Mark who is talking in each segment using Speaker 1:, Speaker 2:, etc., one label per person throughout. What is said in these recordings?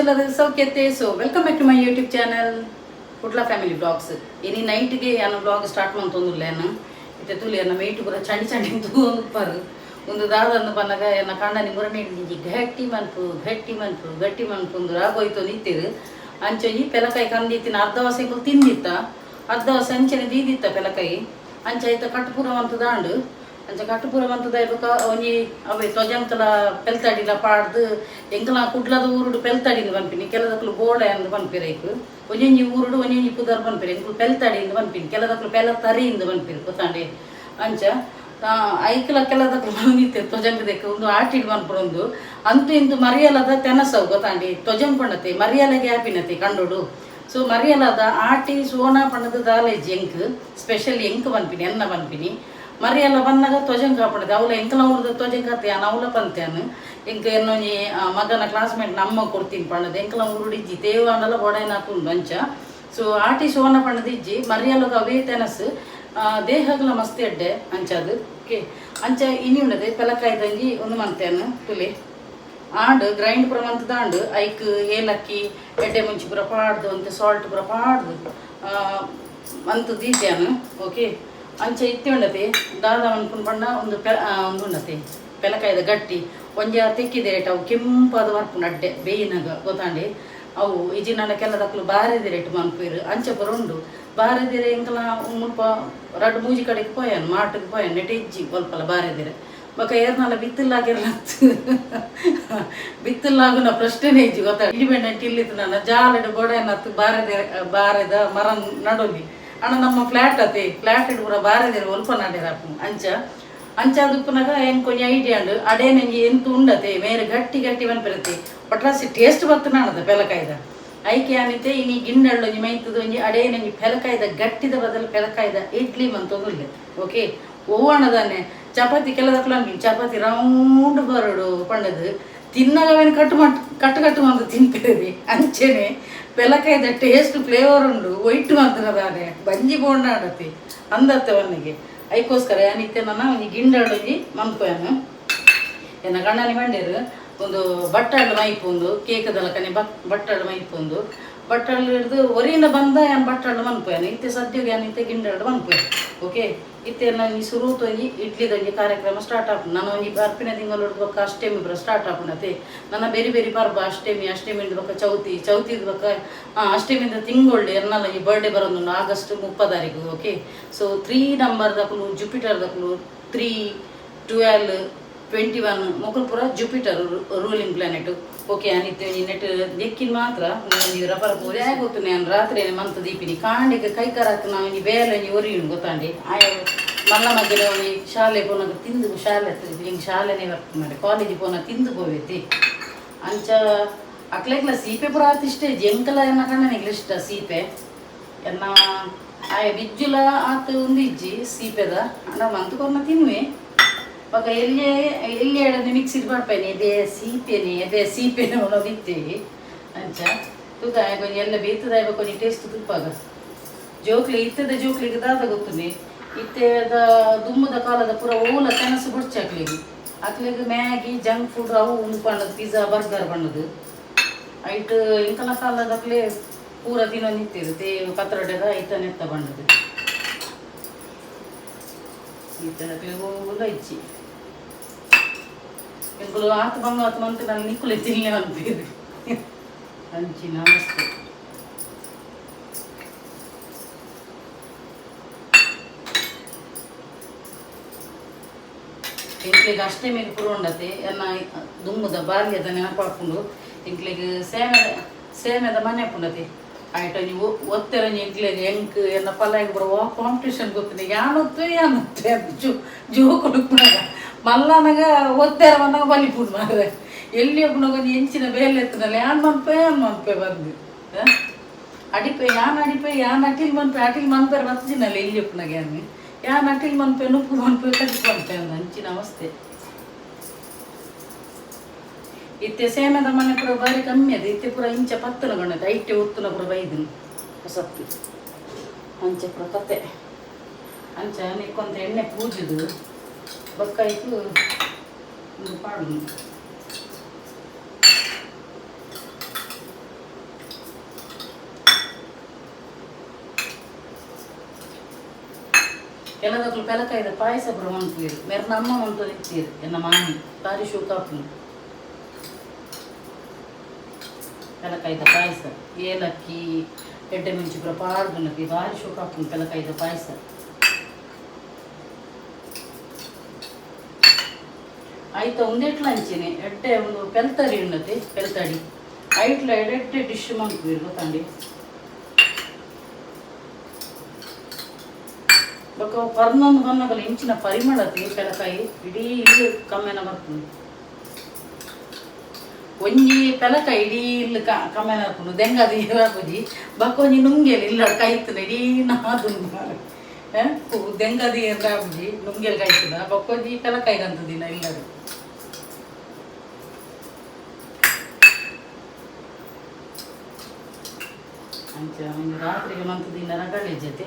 Speaker 1: ಎಂಚಲದ ಸೌಖ್ಯತೆ. So welcome back to my YouTube channel Kutla family vlogs. ಇನಿ ನೈಟ್ಗೆ ನಾನು ಬ್ಲಾಗ್ ಸ್ಟಾರ್ಟ್ ಮಾಡ್ತೊಂದಿಲ್ಲ ಏನು ಇತ್ತೆ ತುಲಿ ಅನ್ನ ಮೇಟು ಪೂರ ಚಂಡಿ ಚಂಡಿ ತೂಪರು ಒಂದು ದಾದಂದು ಬಂದಾಗ ಎನ್ನ ಕಂಡನಿ ಮುರಣಿ ಗಟ್ಟಿ ಮನ್ಪು ಗಟ್ಟಿ ಮನ್ಪು ಒಂದು ರಾಗೋಯ್ತು ನಿಂತಿರು ಅಂಚೊಂಜಿ ಪೆಲಕಾಯಿ ಕಂದಿತ್ತಿನ ಅರ್ಧ ವಸೆಗಳು ತಿಂದಿತ್ತ ಅರ್ಧ ವಸೆ ಅಂಚನೆ ದೀದಿತ್ತ ಪೆಲಕಾಯಿ ಅಂಚ ಆಯ್ತ ಕಟ್ಟಪುರ ಅಂತ ದಾಂಡು ಅಂಚ ಕಟ್ಟಪುರ ಮಂತದ ಇವಾಗ ಒಂಜಿ ಅವೇ ತೊಜಂಕಲ ಪೆಲ್ತಾಡಿಲ ಪಾಡ್ದು ಎಂಕಲ ಕುಡ್ಲದ ಊರುಡು ಪೆಲ್ತಾಡಿಂದು ಪನ್ಪಿನಿ ಕೆಲದಕ್ಕಲು ಗೋಡೆ ಅಂದು ಪನ್ಪಿರೈಕು ಒಂಜೊಂಜಿ ಊರುಡು ಒಂಜೊಂಜಿ ಪುದರ್ ಪನ್ಪಿರಿ ಎಂಕಲು ಪೆಲ್ತಾಡಿಂದು ಪನ್ಪಿನಿ ಕೆಲದಕ್ಕಲು ಪೆಲ ತರಿಯಿಂದ ಪನ್ಪಿರಿ ಗೊತ್ತಾಂಡೆ ಅಂಚ ಐಕಲ ಕೆಲದಕ್ಕಲು ಬಂದಿತ್ತೆ ತೊಜಂಕದಕ್ಕೆ ಒಂದು ಆಟಿಡ್ ಪನ್ಪುರೊಂದು ಅಂತೂ ಇಂದು ಮರಿಯಲದ ತೆನಸವು ಗೊತ್ತಾಂಡಿ ತೊಜಂಕೊಂಡತೆ ಮರಿಯಲಗೆ ಆಪಿನತೆ ಕಂಡೋಡು. ಸೊ ಮರಿಯಲದ ಆಟಿ ಸೋನಾ ಪಣ್ಣದ ದಾಲೇಜ್ ಎಂಕ್ ಸ್ಪೆಷಲ್ ಎಂಕ್ ಪನ್ಪಿನಿ ಎನ್ನ ಪನ್ಪಿನಿ ಮರಿಯೆಲ್ಲ ಬಂದಾಗ ತೊಜಂಕ ಹಾಪಡದೆ ಅವಳ ಎಂಕಲ ಅವ್ರದ್ದು ತೊಜಂಕ ಹತ್ತೆ ಅವಳ ಪಂತೇನು ಎಂಕ ಇನ್ನೊಂಜಿ ಮಗನ ಕ್ಲಾಸ್ಮೇಟ್ ನಮ್ಮ ಕೊಡ್ತೀನಿ ಪಣ್ಣದು ಎಂಕಲ ಉರುಡಿಜ್ಜಿ ತೇವಾಂಡಲ ಬೊಡೈನ ಹಾಕೊಂಡು ಅಂಚ. ಸೊ ಆಟಿ ಸೋನ ಪಣ್ಣದ ಇಜ್ಜಿ ಮರಿಯಲ್ಲಗ ಅವೇ ತೆನಸು ದೇಹಗಳ ಮಸ್ತಿ ಅಡ್ಡೆ ಅಂಚದು ಓಕೆ ಅಂಚ ಇನಿ ಉಂಡದೆ ಪೆಲಕಾಯ್ದಂಜಿ ಒಂದು ಮಂತೇನು ತುಲಿ ಆಂಡು ಗ್ರೈಂಡ್ ಪುರ ಮಂತದ ಆಂಡು ಐಕ್ ಏಲಕ್ಕಿ ಎಡ್ಡೆ ಮುಂಚಿ ಪುರ ಪಾಡ್ದು ಅಂತ ಸಾಲ್ಟ್ ಪುರ ಪಾಡ್ದು ಮಂತದ್ದು ಇದ್ದೇನು ಓಕೆ ಅಂಚೆ ಇತ್ತಿ ಉಂಡತೆ ದಾದ ಅನ್ಕೊಂಡು ಬಣ್ಣ ಒಂದು ಒಂದು ಉಂಡತೆ ಪೆಲಕಾಯ್ದ ಗಟ್ಟಿ ಒಂಜ ತೆಕ್ಕಿದೆ ರೇಟ್ ಅವು ಕೆಂಪಾದ ಮರ್ಪುಂಡು ಅಡ್ಡೆ ಬೇಯಿನಾಗ ಗೊತ್ತಾಂಡಿ ಅವು ಇಜಿ ನನ್ನ ಕೆಲದಕ್ಕಲು ಬಾರಿದೆ ರೇಟ್ ಮನ್ಪೀರು ಅಂಚೆ ಪುರ ಉಂಡು ಬಾರಿದಿರೆ ಎಂಕಲ ಮುಲ್ಪ ರಡ್ ಮೂಜಿ ಕಡೆಗೆ ಪೋಯನ್ ಮಾಟಿಗೆ ಪೋಯನ್ ನೆಟ್ ಇಜ್ಜಿ ಸ್ವಲ್ಪಲ್ಲ ಬಾರಿದಿರೆ ಬಕ ಏರ್ನಲ್ಲ ಬಿತ್ತಲಾಗಿರ್ಲತ್ತು ಬಿತ್ತಲಾಗುನ ಪ್ರಶ್ನೆನೇ ಇಜ್ಜಿ ಗೊತ್ತಾ ಇಂಡಿಪೆಂಡೆಂಟ್ ಇಲ್ಲಿತ್ತು ನನ್ನ ಜಾಲಡ್ ಗೋಡೆನತ್ತು ಬಾರದ ಮರ ನಡೋಲಿ ಅಣ್ಣ ನಮ್ಮ ಫ್ಲಾಟ್ ಅತಿ ಫ್ಲಾಟ್ ಇಡ್ ಪೂರ ಬಾರದಿರ ಒಲ್ಪ ನಾಡಿರಾಪು ಅಂಚ ಅಂಚಾದ ಉಪ್ಪುನಾಗ ಏನು ಕೊಂಚ ಐಡಿಯಾ ಉಂಡು ಅಡೇ ನಂಗೆ ಎಂತ ಉಂಡತೆ ಮೇರೆ ಗಟ್ಟಿ ಗಟ್ಟಿ ಬನ್ಪಿರತ್ತೆ ಪಟ್ರಾಸಿ ಟೇಸ್ಟ್ ಬರ್ತನ ಅನ್ನದ ಪೆಲಕಾಯ್ದ ಐಕೆ ಆನಿತೆ ಇನಿ ಗಿಣ್ಣೆಳ್ಳು ಒಂಜಿ ಮೈತದ ಒಂಜಿ ಅಡೇ ನಂಗೆ ಪೆಲಕಾಯ್ದ ಗಟ್ಟಿದ ಬದಲು ಪೆಲಕಾಯ್ದ ಇಡ್ಲಿ ಮಂತೊಂದುಲ್ಲೆ ಓಕೆ ಓವಣದಾನೆ ಚಪಾತಿ ಕೆಲದಕ್ಕೂ ಅನ್ಬಿನ್ ಚಪಾತಿ ರೌಂಡ್ ಬರೋಡು ಪಂಡದು ತಿನ್ನಾಗವೇನು ಕಟ್ಟು ಮಂದು ತಿಂತಿರದಿ ಅಂಚೆನೆ ಪೆಲಕಾಯ್ದ ಟೇಸ್ಟ್ ಫ್ಲೇವರ್ ಉಂಡು ಒಯ್ಟು ಮಂತ್ರದಾನೆ ಬಂಜಿ ಬೋಂಡ ಆಡತಿ ಅಂದತ್ತೆ ಅವನಿಗೆ ಐಕೋಸ್ಕರ ಏನಿತ್ತೆ ನನ್ನ ಒಂದು ಗಿಂಡೊಂಜಿ ಮಂಪನು ಎನ್ನ ಗಂಡನಿ ಬಂಡಿರು ಒಂದು ಬಟ್ಟಲು ಮೈಪೊಂದು ಕೇಕದಲ್ಲ ಕನೆ ಬಟ್ಟಲು ಮೈಪೊಂದು ಬಟ್ಟಲು ಹಿಡಿದು ಹೊರಿಯಿಂದ ಬಂದ ಏನು ಬಟ್ಟಲು ಮನ್ಪೇನು ಇತ್ತೆ ಸದ್ಯಗೆ ಏನಿತ್ತೆ ಗಿಂಡಳು ಮನ್ಪೇನು ಓಕೆ ಇತ್ತೆ ನಾನು ಶುರು ತೊಂಜಿ ಇಡ್ಲಿದೊಂಜಿ ಕಾರ್ಯಕ್ರಮ ಸ್ಟಾರ್ಟ್ ಆಪು ನಾನು ಒಂಜಿ ಬರ್ಪಿನ ತಿಂಗಳು ಬಕ್ಕ ಅಷ್ಟಮಿ ಬರ ಸ್ಟಾರ್ಟ್ ಆಪುನತೆ ನನ್ನ ಬೇರೆ ಬೇರೆ ಪರ್ಬ ಅಷ್ಟಮಿಂದ ಬಕ್ಕ ಚೌತಿದ ಬಕ್ಕ ಅಷ್ಟಮಿಂದ ತಿಂಗೊಳ್ಳಿ ಎನ್ನಲ್ಲ ಈ ಬರ್ಡೇ ಬರೋದು ಆಗಸ್ಟ್ 30 ಓಕೆ. ಸೊ 3 ನಂಬರ್ದಕ್ಕಲು ಜುಪಿಟರ್ದಕ್ಕಲು 3, 12, 21 ಮೊಕಲ್ ಪೂರ ಜುಪಿಟರ್ ರೂಲಿಂಗ್ ಪ್ಲಾನೆಟ್ ಓಕೆ ಅನಿತ್ಯ ನೆಟ್ ನೆಕ್ಕಿನ ಮಾತ್ರ ರಬ್ಬರ್ ಪೂರ ಗೊತ್ತು ನಾನು ರಾತ್ರಿ ಮಂತ ದೀಪಿನಿ ಕಾಂಡಿಗೆ ಕೈಕಾರಕ್ಕೆ ನಾವು ಈ ಬೇರೆ ಒರಿಯುಣು ಗೊತ್ತಾಂಡಿ ಆಯ ಮಲ್ಲ ಮಧ್ಯೆ ಅವಳಿ ಶಾಲೆ ಪೋನಾಗ ತಿಂದು ಶಾಲೆ ಹಿಂಗೆ ಶಾಲೆನೇ ವರ್ಕ್ ಮಾಡಿ ಕಾಲೇಜಿಗೆ ಪೋನ ತಿಂದು ಹೋಗೈತಿ ಅಂಚ ಅಕ್ಲೆಗ್ಲ ಸೀಪೆ ಪುರ ಆತಿಷ್ಟೇ ಜಂಕಲ ಎನ್ನ ಕಣ್ಣನಿಗೆ ಇಷ್ಟ ಸೀಪೆ ಎನ್ನ ಆಯ ಬಿಜ್ಜುಲ ಆತು ಒಂದು ಇಜ್ಜಿ ಸೀಪೆದ ಅಣ್ಣ ಮಂತು ಕೊನ್ನ ತಿನ್ನುವೆ ಬಕ ಎಲ್ಲಿ ಎಡದು ಮಿಕ್ಸಿಡ್ ಮಾಡ್ಪೇನೆ ಎದೆ ಸೀಪೆನೆ ಒಣ ಬಿತ್ತೇವಿ ಅಂಚ ತುಗ ಕೊಂಚ ಎಲ್ಲ ಬೇಯ್ತದ ಕೊಂಚ ಟೇಸ್ಟ್ ತುಪ್ಪಾಗ ಜೋಕ್ಲಿ ಇತ್ತದ ಜೋಕ್ಲಿಗೆ ದಾದ ಗೊತ್ತುನಿ ಇತ್ತೆದ ದುಮ್ಮದ ಕಾಲದ ಪೂರ ಓಲ ಕನಸು ಬುಡ್ಚಾಕ್ಲಿಗೆ ಅಕ್ಲಿಗೆ ಮ್ಯಾಗಿ ಜಂಕ್ ಫುಡ್ ಅವು ಉಂಡು ಬಣ್ಣದು ಪಿಜ್ಜಾ ಬರ್ಗರ್ ಬಣ್ಣದು ಐಟು ಇಂಕಲ ಕಾಲದಕ್ಲೆ ಪೂರ ತಿನ್ನೋ ನಿಂತಿರುತ್ತೆ ಪತ್ರೊಡೆದ ಐತ ನೆತ್ತ ಬಣ್ಣದು ಈತನಕ್ಲೆ ಹೋಗುದ ಇಚ್ಚಿ ಎಂಕಲು ಆತು ಮಂತು ನಾನು ನಿಕ್ಕುಲೆ ತಿನ್ಲಿ ಅಂತೀರಿ ಹಂಚಿನ ಮಸ್ತ್ ಇಂಕ್ಲಿಗೆ ಅಷ್ಟಮಿಗೆ ಪುರ ಉಂಡತೆ ಎನ್ನ ದುಮ್ಮದ ಬಾಲ್ಯದ ನೆನಪಾಕೊಂಡು ಇಂಕ್ಲಿಗೆ ಸೇಮೆದ ಮನೆ ಪುಂಡತೆ ಆಯ್ತು ನೀವು ಒತ್ತೆರಂಜಿ ಇಂಕ್ಲಿಗೆ ಎಂಕ್ ಎನ್ನ ಪಲ್ಲಾಗಿ ಬರುವ ಕಾಂಪಿಟೇಷನ್ ಗೊತ್ತಿನ ಯಾನೊತ್ತೆ ಜೋಕುಳು ಪುನಗ ಮಲ್ಲನಗ ಒತ್ತೆರ ಬಂದಾಗ ಬಲಿ ಪುಡ್ ಮಾರ ಎಲ್ಲಿ ಒಬ್ಬನಾಗ ಒಂದು ಎಂಚಿನ ಬೇಲೆ ಎತ್ತನಲ್ಲ ಯಾನ್ ಮನ್ಪೆ ಬಂದು ಅಡಿಪೆ ಯಾನ್ ಅಟಿಲ್ ಮನ್ಪೇರ್ ಮತ್ತಿನಲ್ಲ ಇಲ್ಲಿ ಒಪ್ಪನಾಗ ಯಾನ್ ಅಟಿಲ್ ಮನ್ಪೆ ನುಪ್ಪು ಮನ್ಪೆ ಕಟ್ಟಿ ಮನ್ಪೆ ಅಂದ ಅಂಚಿನ ಅವಸ್ಥೆ ಇತ್ತೆ ಸೇಮೆದ ಮನೆ ಪುರ ಬಾರಿ ಕಮ್ಮಿ ಅದು ಇತ್ತೆ ಪುರ ಇಂಚ ಪತ್ತನ ಗಣ್ಣದ ಐಟೆ ಒತ್ತುನ ಪುರ ಬೈದನು ಹೊಸತ್ತು ಅಂಚೆ ಪುರ ಕತೆ ಅಂಚ ನಿಕ್ಕೊಂತ ಎಣ್ಣೆ ಪೂಜೆದು ಬಕ್ಕಾಯ್ತು ಒಂದು ಪಾಡು ಕೆಲದಕ್ಕೂ ಪೆಲಕಾಯ್ದ ಪಾಯಸ ಪುರ ಮಂತ್ಲೀರು ಮೇರೆ ನಮ್ಮ ಮಂತೋದು ಇತ್ತೀರು ಎನ್ನ ಮಾಮಿ ಬಾರಿ ಶೋಕಾಪುನು ಪೆಲಕಾಯ್ದ ಪಾಯಸ ಏಲಕ್ಕಿ ಎಡ್ಡೆ ಮೆಣಸು ಪುರ ಪಾಡ್ದುನಕ್ಕೆ ಬಾರಿ ಶೋಕಾಪುನು ಪೆಲಕಾಯ್ದ ಪಾಯಸ ಆಯ್ತಾ ಒಂದೇಟ್ಲ ಹಂಚೇನೆ ಎಡ್ಡೆ ಒಂದು ಪೆಲ್ತಡಿ ಉಣ್ಣತೆ ಪೆಲ್ತಡಿ ಐಟ್ಲ ಎಡೆಡ್ಡೆ ಡಿಶ್ ಮಂತ್ಲೀರು ಗೊತ್ತಂಡಿ ಬೊಕ್ಕ ಪರ್ನೊಂದು ಬನ್ನಗಲ ಇಂಚಿನ ಪರಿಮಳತೆ ಪೆಲಕಾಯಿ ಇಡೀ ಇಲ್ಲಿ ಕಮ್ಮೆನ ಬರ್ತದೆ ಒಂಜಿ ಪೆಲಕಾಯಿ ಇಡೀ ಇಲ್ಲಿ ಕಮ್ಮೆನ ಬರ್ಕೊಂಡು ದೆಂಗದ ಇರಾಬುಜಿ ಬಕ್ಕ ಒಂಜಿ ನುಂಗೆಲ್ ಇಲ್ಲ ಕಾಯ್ತನ ಇಡೀ ನಾದು ದೆಂಗದ ಇರಾಬುಜಿ ನುಂಗೆಲ್ ಕಾಯ್ತದ ಬಕ್ಕ ಒಂಜಿ ಪೆಲಕಾಯಿ ಗಂತ ದಿನ ಇಲ್ಲದು ಅಂಚ ಒಂದು ರಾತ್ರಿಗೆ ಮಂತು ದಿನ ರಗಳೆ ಜೊತೆ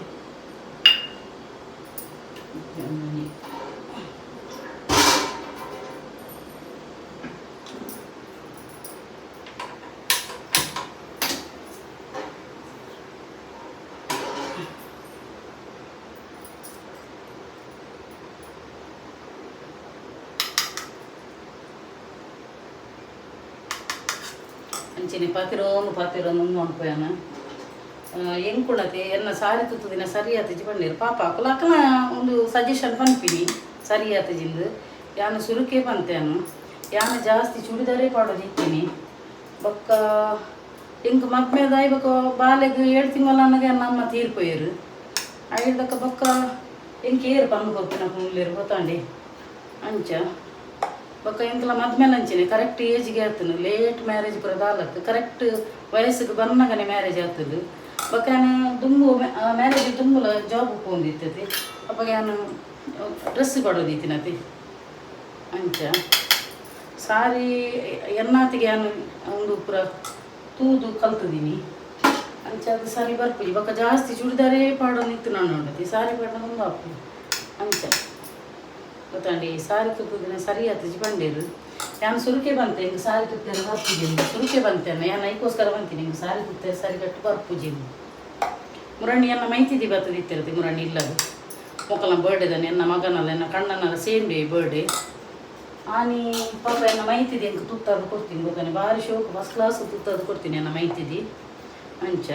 Speaker 1: ಅಂಚನೆ ಪಾತಿರೋನು ನೋಡ್ಕೋಯನ ಎಂಕುಣತೆ ಎನ್ನ ಸಾರಿ ತುತ್ತದಿನ ಸರಿ ಆತಜಿ ಬಂದಿರು ಪಾಪ ಅಕಲ ಒಂದು ಸಜೆಷನ್ ಪನ್ಪಿನಿ ಸರಿ ಆತಜಿಂದು ಯಾನು ಸುರುಕೆ ಪಂತೇನು ಯಾನು ಜಾಸ್ತಿ ಚೂಡಿದಾರೇ ಪಾಡೋದು ಇತ್ತೀನಿ ಬೊಕ್ಕ ಎಂಕ್ ಮಗ್ಮೇದಾಯಿ ಬೊಕ್ಕ ಬಾಲೆಗ್ 7 ತಿಂಗಳ ಅನ್ನಗೆ ನಮ್ಮ ತೀರ್ಪೋಯರು ಐದಕ್ಕ ಬೊಕ್ಕ ಎಂಕ್ ಏರು ಪಂದು ಹೋಗ್ತಿನ ಹುಲ್ಲಿರು ಗೊತ್ತಾಂಡಿ ಅಂಚ ಬೊಕ್ಕ ಎಂಕಲ ಮದ್ಮೇಲೆ ಅಂಚನೆ ಕರೆಕ್ಟ್ ಏಜ್ಗೆ ಆತನು ಲೇಟ್ ಮ್ಯಾರೇಜ್ ಪುರ ದಾಲತ್ತು ಕರೆಕ್ಟ್ ವಯಸ್ಸಿಗೆ ಬಂದಾಗನೆ ಮ್ಯಾರೇಜ್ ಆಗ್ತದೆ ಬೊಕ್ಕ ನಾನು ದುಂಬು ಮ್ಯಾರೇಜ್ ದುಂಬುಲ ಜಾಬ್ ಹೋಗಿರ್ತದೆ ಅಪ್ಪಾಗ ನಾನು ಡ್ರೆಸ್ ಕೊಡೋದಿತ್ತಿನತಿ ಅಂಚ ಸಾರಿ ಎನ್ನಾತಿಗೆ ನಾನು ಒಂದು ಪುರ ತೂದು ಕಲ್ತಿದ್ದೀನಿ ಅಂಚ ಅದು ಸರಿ ಬರ್ಪುಜಿ ಬೊಕ್ಕ ಜಾಸ್ತಿ ಚೂಡಿದಾರೇ ಪಾಡೋನಿತ್ತು ನಾನು ನೋಡತಿ ಸಾರಿ ಪಾಡೋದು ಒಂದು ಹಾಕು ಅಂಚ ಗೊತ್ತಾಂಡಿ ಸಾರಿ ತುತ್ತದಿನ ಸರಿ ಆತಜಿ ಬಂಡೇರು ನಾನು ಸುರುಕೆ ಬಂತೆ ಹಿಂಗೆ ಸಾರಿ ತುತ್ತೇನೆ ಬರ್ಪೂಜೆ ಸುರುಕೆ ಬಂತೇನೆ ನಾನು ಐಕೋಸ್ಕರ ಬಂತೀನಿ ಹಿಂಗೆ ಸಾರಿ ತುತ್ತೆ ಸರಿ ಕಟ್ಟು ಬರ್ಪೂಜೆ ಮುರಣ್ಣಿ ಎನ್ನ ಮೈತಿದ್ದಿ ಬರ್ತದೆ ಇತ್ತಿರತ್ತೆ ಮುರಣ್ಣಿ ಇಲ್ಲದು ಮೊಕ್ಕಲ ಬರ್ಡೇದಾನೆ ಎನ್ನ ಮಗನಲ್ಲ ಎನ್ನ ಕಣ್ಣನಲ್ಲ ಸೇಮ್ ಡೇ ಬರ್ಡೇ ಆನಿ ಪಾಪ ಎನ್ನ ಮೈತಿದ್ದಿ ಹೆಂಗೆ ತುತ್ತದು ಕೊಡ್ತೀನಿ ಗೊತ್ತಾನೆ ಭಾರಿ ಶೋಕ ಫಸ್ಟ್ ಕ್ಲಾಸ್ ತುತ್ತದು ಕೊಡ್ತೀನಿ ಎನ್ನ ಮೈತಿದ್ದಿ ಅಂಚ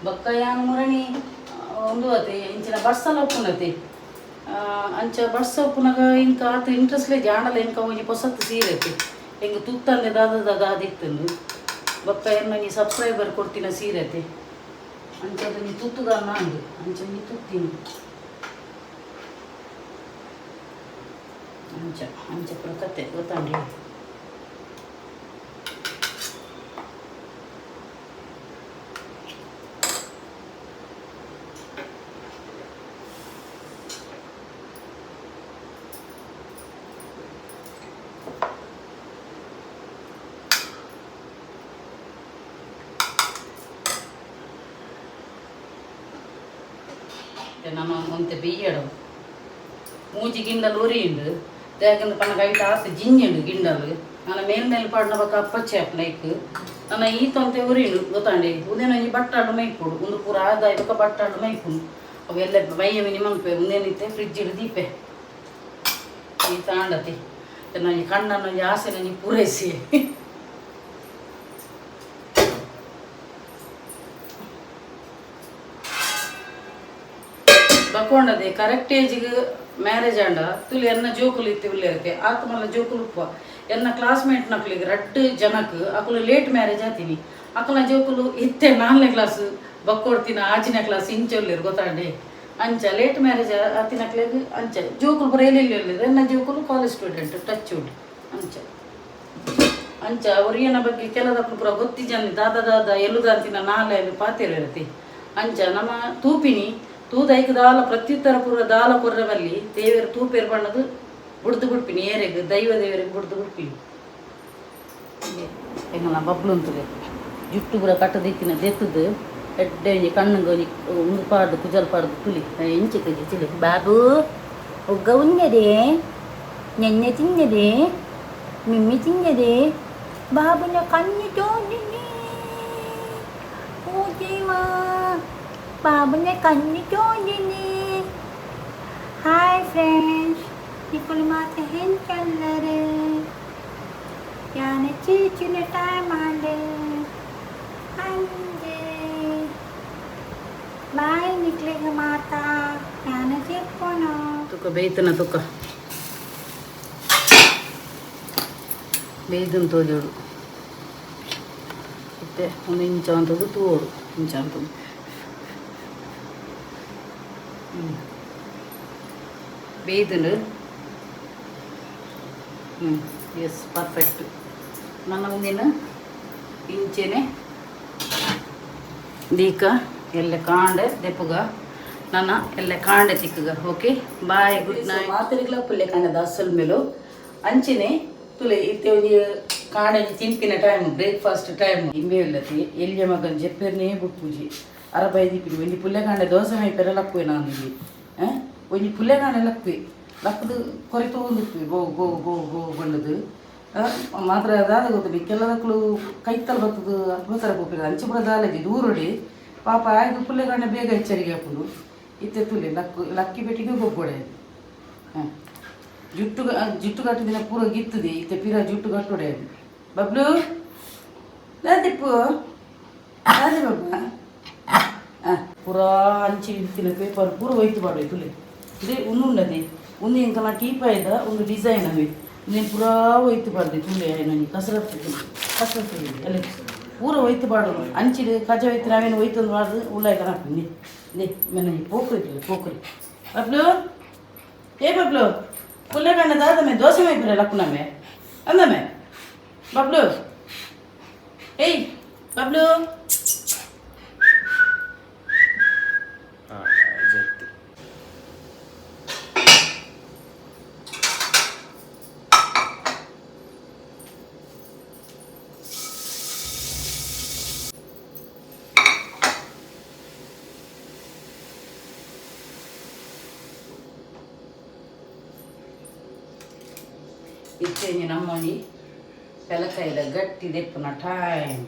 Speaker 1: ಬೊಕ್ಕ ಯಾನು ಮುರಣಿ ಒಂದು ಅತೆ ಇಂಚಿನ ಬಡ್ಸಲ ಉಪ್ಪುನತೆ ಅಂಚ ಬಡ್ಸ ಉಪ್ಪುನಾಗ ಇಂಕ ಆತ ಇಂಟ್ರೆಸ್ಟ್ಲೇ ಜಾಣಲ್ಲ ಇಂಕ ಒಂಜಿ ಪೊಸತ್ತು ಸೀರೆತೆ ಹೆಂಗೆ ತುತ್ತಂದೆ ದಾದಿತ್ತಂದು ಬೊಕ್ಕ ಎನ್ನ ನೀ ಸಬ್ಸ್ಕ್ರೈಬರ್ ಕೊಡ್ತಿನ ಸೀರೆತೆ ಅಂಚದು ನೀ ತುತ್ತುದನ್ನ ಅಂದು ಅಂಚ ನೀ ತುತ್ತೀನಿ ಅಂಚ ಅಂಚ ಪುರ ಕತೆ ಗೊತ್ತಾಂಡಿ ನಮ್ಮ ಒಂತೆ ಬೆಯ್ಯಡು ಮೂಜಿ ಗಿಂಡಲ್ ಉರಿಯುಂಡು ದೇಗಂದು ಪನ್ನ ಕೈಟ್ ಆಸೆ ಜಿಂಜುಂಡು ಗಿಂಡಲು ನನ್ನ ಮೇಲ್ ಪಾಡಿನ ಬಕ್ಕ ಅಪ್ಪಚ್ಚೆ ಲೈಕ್ ನನ್ನ ಈತಂತೆ ಉರಿಯುಂಡು ಗೊತ್ತಾಂಡಿ ಉದೇನ ಈ ಬಟ್ಟಾಡು ಮೈಪುಡು ಒಂದು ಪೂರ ಆದಾಯ ಬಕ್ಕ ಬಟ್ಟಾಡು ಮೈಪುಡು ಅವೆಲ್ಲ ಬಯ್ಯ ಮಿನಿ ಮಂಪೆ ಉಂದೇನಿತ್ತೆ ಫ್ರಿಜ್ ಇಡು ದೀಪೆ ಈ ತಾಂಡತಿ ನನ್ನ ಕಣ್ಣನ್ನು ಆಸೆ ನನಗೆ ಪೂರೈಸಿ ಬಕ್ಕೊಂಡದೆ ಕರೆಕ್ಟ್ ಏಜಿಗೆ ಮ್ಯಾರೇಜ್ ಆಂಡ ತುಲಿ ಎನ್ನ ಜೋಕುಲು ಇತ್ತು ಇರುತ್ತೆ ಆತ ಮಲ್ಲ ಜೋಕುಲು ಉಪ್ಪ ಎನ್ನ ಕ್ಲಾಸ್ಮೇಟ್ ನಕ್ಲಿಗೆ 2 ಜನಕ್ಕೆ ಅಕಲು ಲೇಟ್ ಮ್ಯಾರೇಜ್ ಆತೀನಿ ಅಕಲ ಜೋಕುಲು ಇತ್ತೆ 4ನೇ ಕ್ಲಾಸ್ ಬಕ್ಕೊಡ್ತೀನಿ 5ನೇ ಕ್ಲಾಸ್ ಇಂಚೊಲ್ಲಿರು ಗೊತ್ತಾಂಡೆ ಅಂಚ ಲೇಟ್ ಮ್ಯಾರೇಜ್ ಆತಿನಕ್ಲಿಗೆ ಅಂಚ ಜೋಕುಲು ಬರೇಲಿ ಎನ್ನ ಜೋಕುಲು ಕಾಲೇಜ್ ಸ್ಟೂಡೆಂಟ್ ಟಚ್ ವುಡ್ ಅಂಚ ಅಂಚ ಅವ್ರಿಯನ ಬಗ್ಗೆ ಕೆಲದಕ್ಕೂ ಪುರ ಗೊತ್ತಿ ಜನ ದಾದ ಎಲುದ ಅಂತಿನ 4 ಪಾತಿರುತ್ತೆ ಅಂಚ ನಮ್ಮ ತೂಪಿನಿ ತೂದೈಕ ದಾಲ ಪ್ರತ್ಯುತ್ತರ ಪೂರ್ವ ದಾಲ ಕೊರ್ರವಲ್ಲಿ ದೇವರ ತೂಪೇರು ಬಣ್ಣದು ಬುಡ್ದು ಬಿಡ್ಪಿನಿ ಏರೆಗೆ ದೈವ ದೇವರಿಗೆ ಬುಡ್ದು ಬಿಡ್ಪಿನಿ ಹೆಂಗಲ್ಲ ಬಬ್ಲು ಅಂತದೆ ಜುಟ್ಟು ಪೂರ ಕಟ್ಟದಿತ್ತಿನ ದೆತ್ತದು ಎಡ್ಡೆ ಕಣ್ಣಂಗೆ ಒಂದು ಪಾಡ್ದು ಕುಜಲ್ ಪಾಡ್ದು ತುಲಿ ಇಂಚಿ ಕಜಿ ಚಿಲಿ ಬಾಬು ಒಗ್ಗ ಉಂಜದೆ ನೆನ್ನೆ ತಿನ್ನದೆ ಮಿಮ್ಮಿ ತಿನ್ನದೆ ಬಾಬುನ ಕಣ್ಣು ತೋಂದಿನಿ
Speaker 2: Fatima. Babanya kanito dini. Hi friends. Nikul mata hen callare. Yana chichile time ande. Ande. Bye niklega mata. Yana chippono.
Speaker 1: ತುಕ ಬೇಯ್ತನ ತುಕ ಬೇಯ್ದನ್ ತೋಜೋಡು ಮತ್ತೆ ಒಂದು ಇಂಚ ಅಂತದ್ದು ತೂಡು ಇಂಚ ಅಂತದ್ದು ಬೇಯ್ದನು ಎಸ್ ಪರ್ಫೆಕ್ಟ್ ನನ್ನ ಮುಂದಿನ ಇಂಚೆನೆ ದೀಕ ಎಲ್ಲ ಕಾಂಡೆ ದೆಪ್ಪುಗ ನನ್ನ ಎಲ್ಲ ಕಾಂಡೆ ತಿಕ್ಕಗ ಓಕೆ ಬಾಯ್ ಗುಡ್ ನೈಟ್ ಮಾತರಿಗಳ ಪುಲ್ಲೆ ಕಾಂಡದ ಅಸಲ್ ಮೇಲೂ ಅಂಚಿನೆ ತುಲೆ ಇತ್ತೆ ಒಂದು ಕಾಂಡೆ ತಿಂಪಿನ ಟೈಮ್ ಬ್ರೇಕ್ಫಾಸ್ಟ್ ಟೈಮ್ ಇಂಬೆ ಇಲ್ಲತಿ ಎಲ್ಲಿಯ ಮಗನ ಜೆಪ್ಪೆರ್ನೇ ಬುಪ್ಪುಜಿ ಅರಬೈ ದೀಪಿಡಿ ಒಂದು ಪುಲ್ಲೆ ಕಾಂಡೆ ದೋಸೆ ಮೈಪೆರ ಲಕ್ಕುವೆ ನಾನು ಇಲ್ಲಿ ಒಂದು ಪುಲ್ಲೆ ಕಾಂಡೆ ಲಕ್ಕುವೆ ಲಕ್ಕದು ಕೊರೆತು ಹೋಗಿದ್ವಿ ಗೋ ಗೋ ಗೋ ಗೋ ಬಂಡದು ಮಾತ್ರ ಅದಾದ ಗೊತ್ತಿಲ್ಲ ಕೆಲದಕ್ಕಳು ಕೈತಲ್ ಬರ್ತದು ಅದ್ಭುತರ ಹೋಗ್ತದೆ ಅಂಚೆ ಬುಡ ದಾಲಜಿ ದೂರಡಿ ಪಾಪ ಆಯ್ತು ಪುಲ್ಲೆ ಕಾಂಡೆ ಬೇಗ ಎಚ್ಚರಿಕೆ ಹಾಕೊಂಡು ಇತ್ತೆ ತುಲೆ ಲಕ್ಕಿ ಬೆಟ್ಟಿಗೆ ಹೋಗ್ಬೋಡೆ ಹಾಂ ಜುಟ್ಟು ಕಟ್ಟಿದಿನ ಪೂರ ಗಿತ್ತದೆ ಇತ್ತೆ ಪಿರ ಜುಟ್ಟು ಕಟ್ಟೋಡೆ ಬಬ್ಲು ದಾದಿಪ್ಪು ಅದೇ ಬಬ್ಬ ಹಾಂ ಪೂರಾ ಅಂಚಿ ಇರ್ತಿನ ಪೇಪರ್ ಪೂರ ಒಯ್ತು ಬಾಡು ತುಲೆ ಇದೇ ಉಣ್ಣುಂಡದೆ ಒಂದು ಇಂಕಲ ಟೀಪಾಯ್ದ ಒಂದು ಡಿಸೈನ್ ಅವೆ నేను ಪೂರಾ ಒಯ್ತು ಬಾರ್ದೆ ತುಲೆ ನನಗೆ ಕಸರತ್ತು ಎಲ್ಲ ಪೂರ ಒಯ್ತು ಬಾಡು ಅಂಚಿಡು ಕಜ ಒಯ್ತು ನಾವೇನು ಒಯ್ತಂದು ಬಾರ್ದು ಉಳ್ಳಾಯ ಕಣಾಕು ನೇ ಮನೆ ಪೋಕ್ರಿ ಬಬ್ಲು ಏ ಬಬ್ಲು ಪುಲ್ಲೆ ಕಾಂಡದ ಆದಮೆ ದೋಸೆ ಮೈಪುರ ಲಕ್ಕುನಮ್ಮೆ ಅಂದಮ್ಮೆ ಬಬ್ಲು ಏಯ್ ಬಬ್ಲು ಇಚ್ಚೆಂಜಿ ನಮ್ಮನಿ ಪೆಲಕಾಯಿದ ಗಟ್ಟಿ ದೆಪ್ಪುನ ಟೈಮ್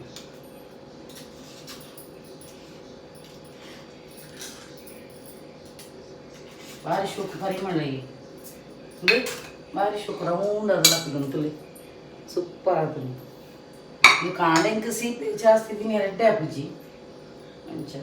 Speaker 1: ಭಾರಿ ಶುಕ್ ಪರಿಮಳ ಇಲ್ಲಿ ಭಾರಿ ಶುಕ್ ರೌಂಡ್ ಅದು ಲಕ್ಕದಂತುಲಿ ಸೂಪರ್ ಆತುಲಿ ಇದು ಕಾಂಡೆಂಕ ಸೀಪೆ ಜಾಸ್ತಿ ದಿನ ರೆಡ್ಡೆ ಆಪುಜಿ ಅಂಚ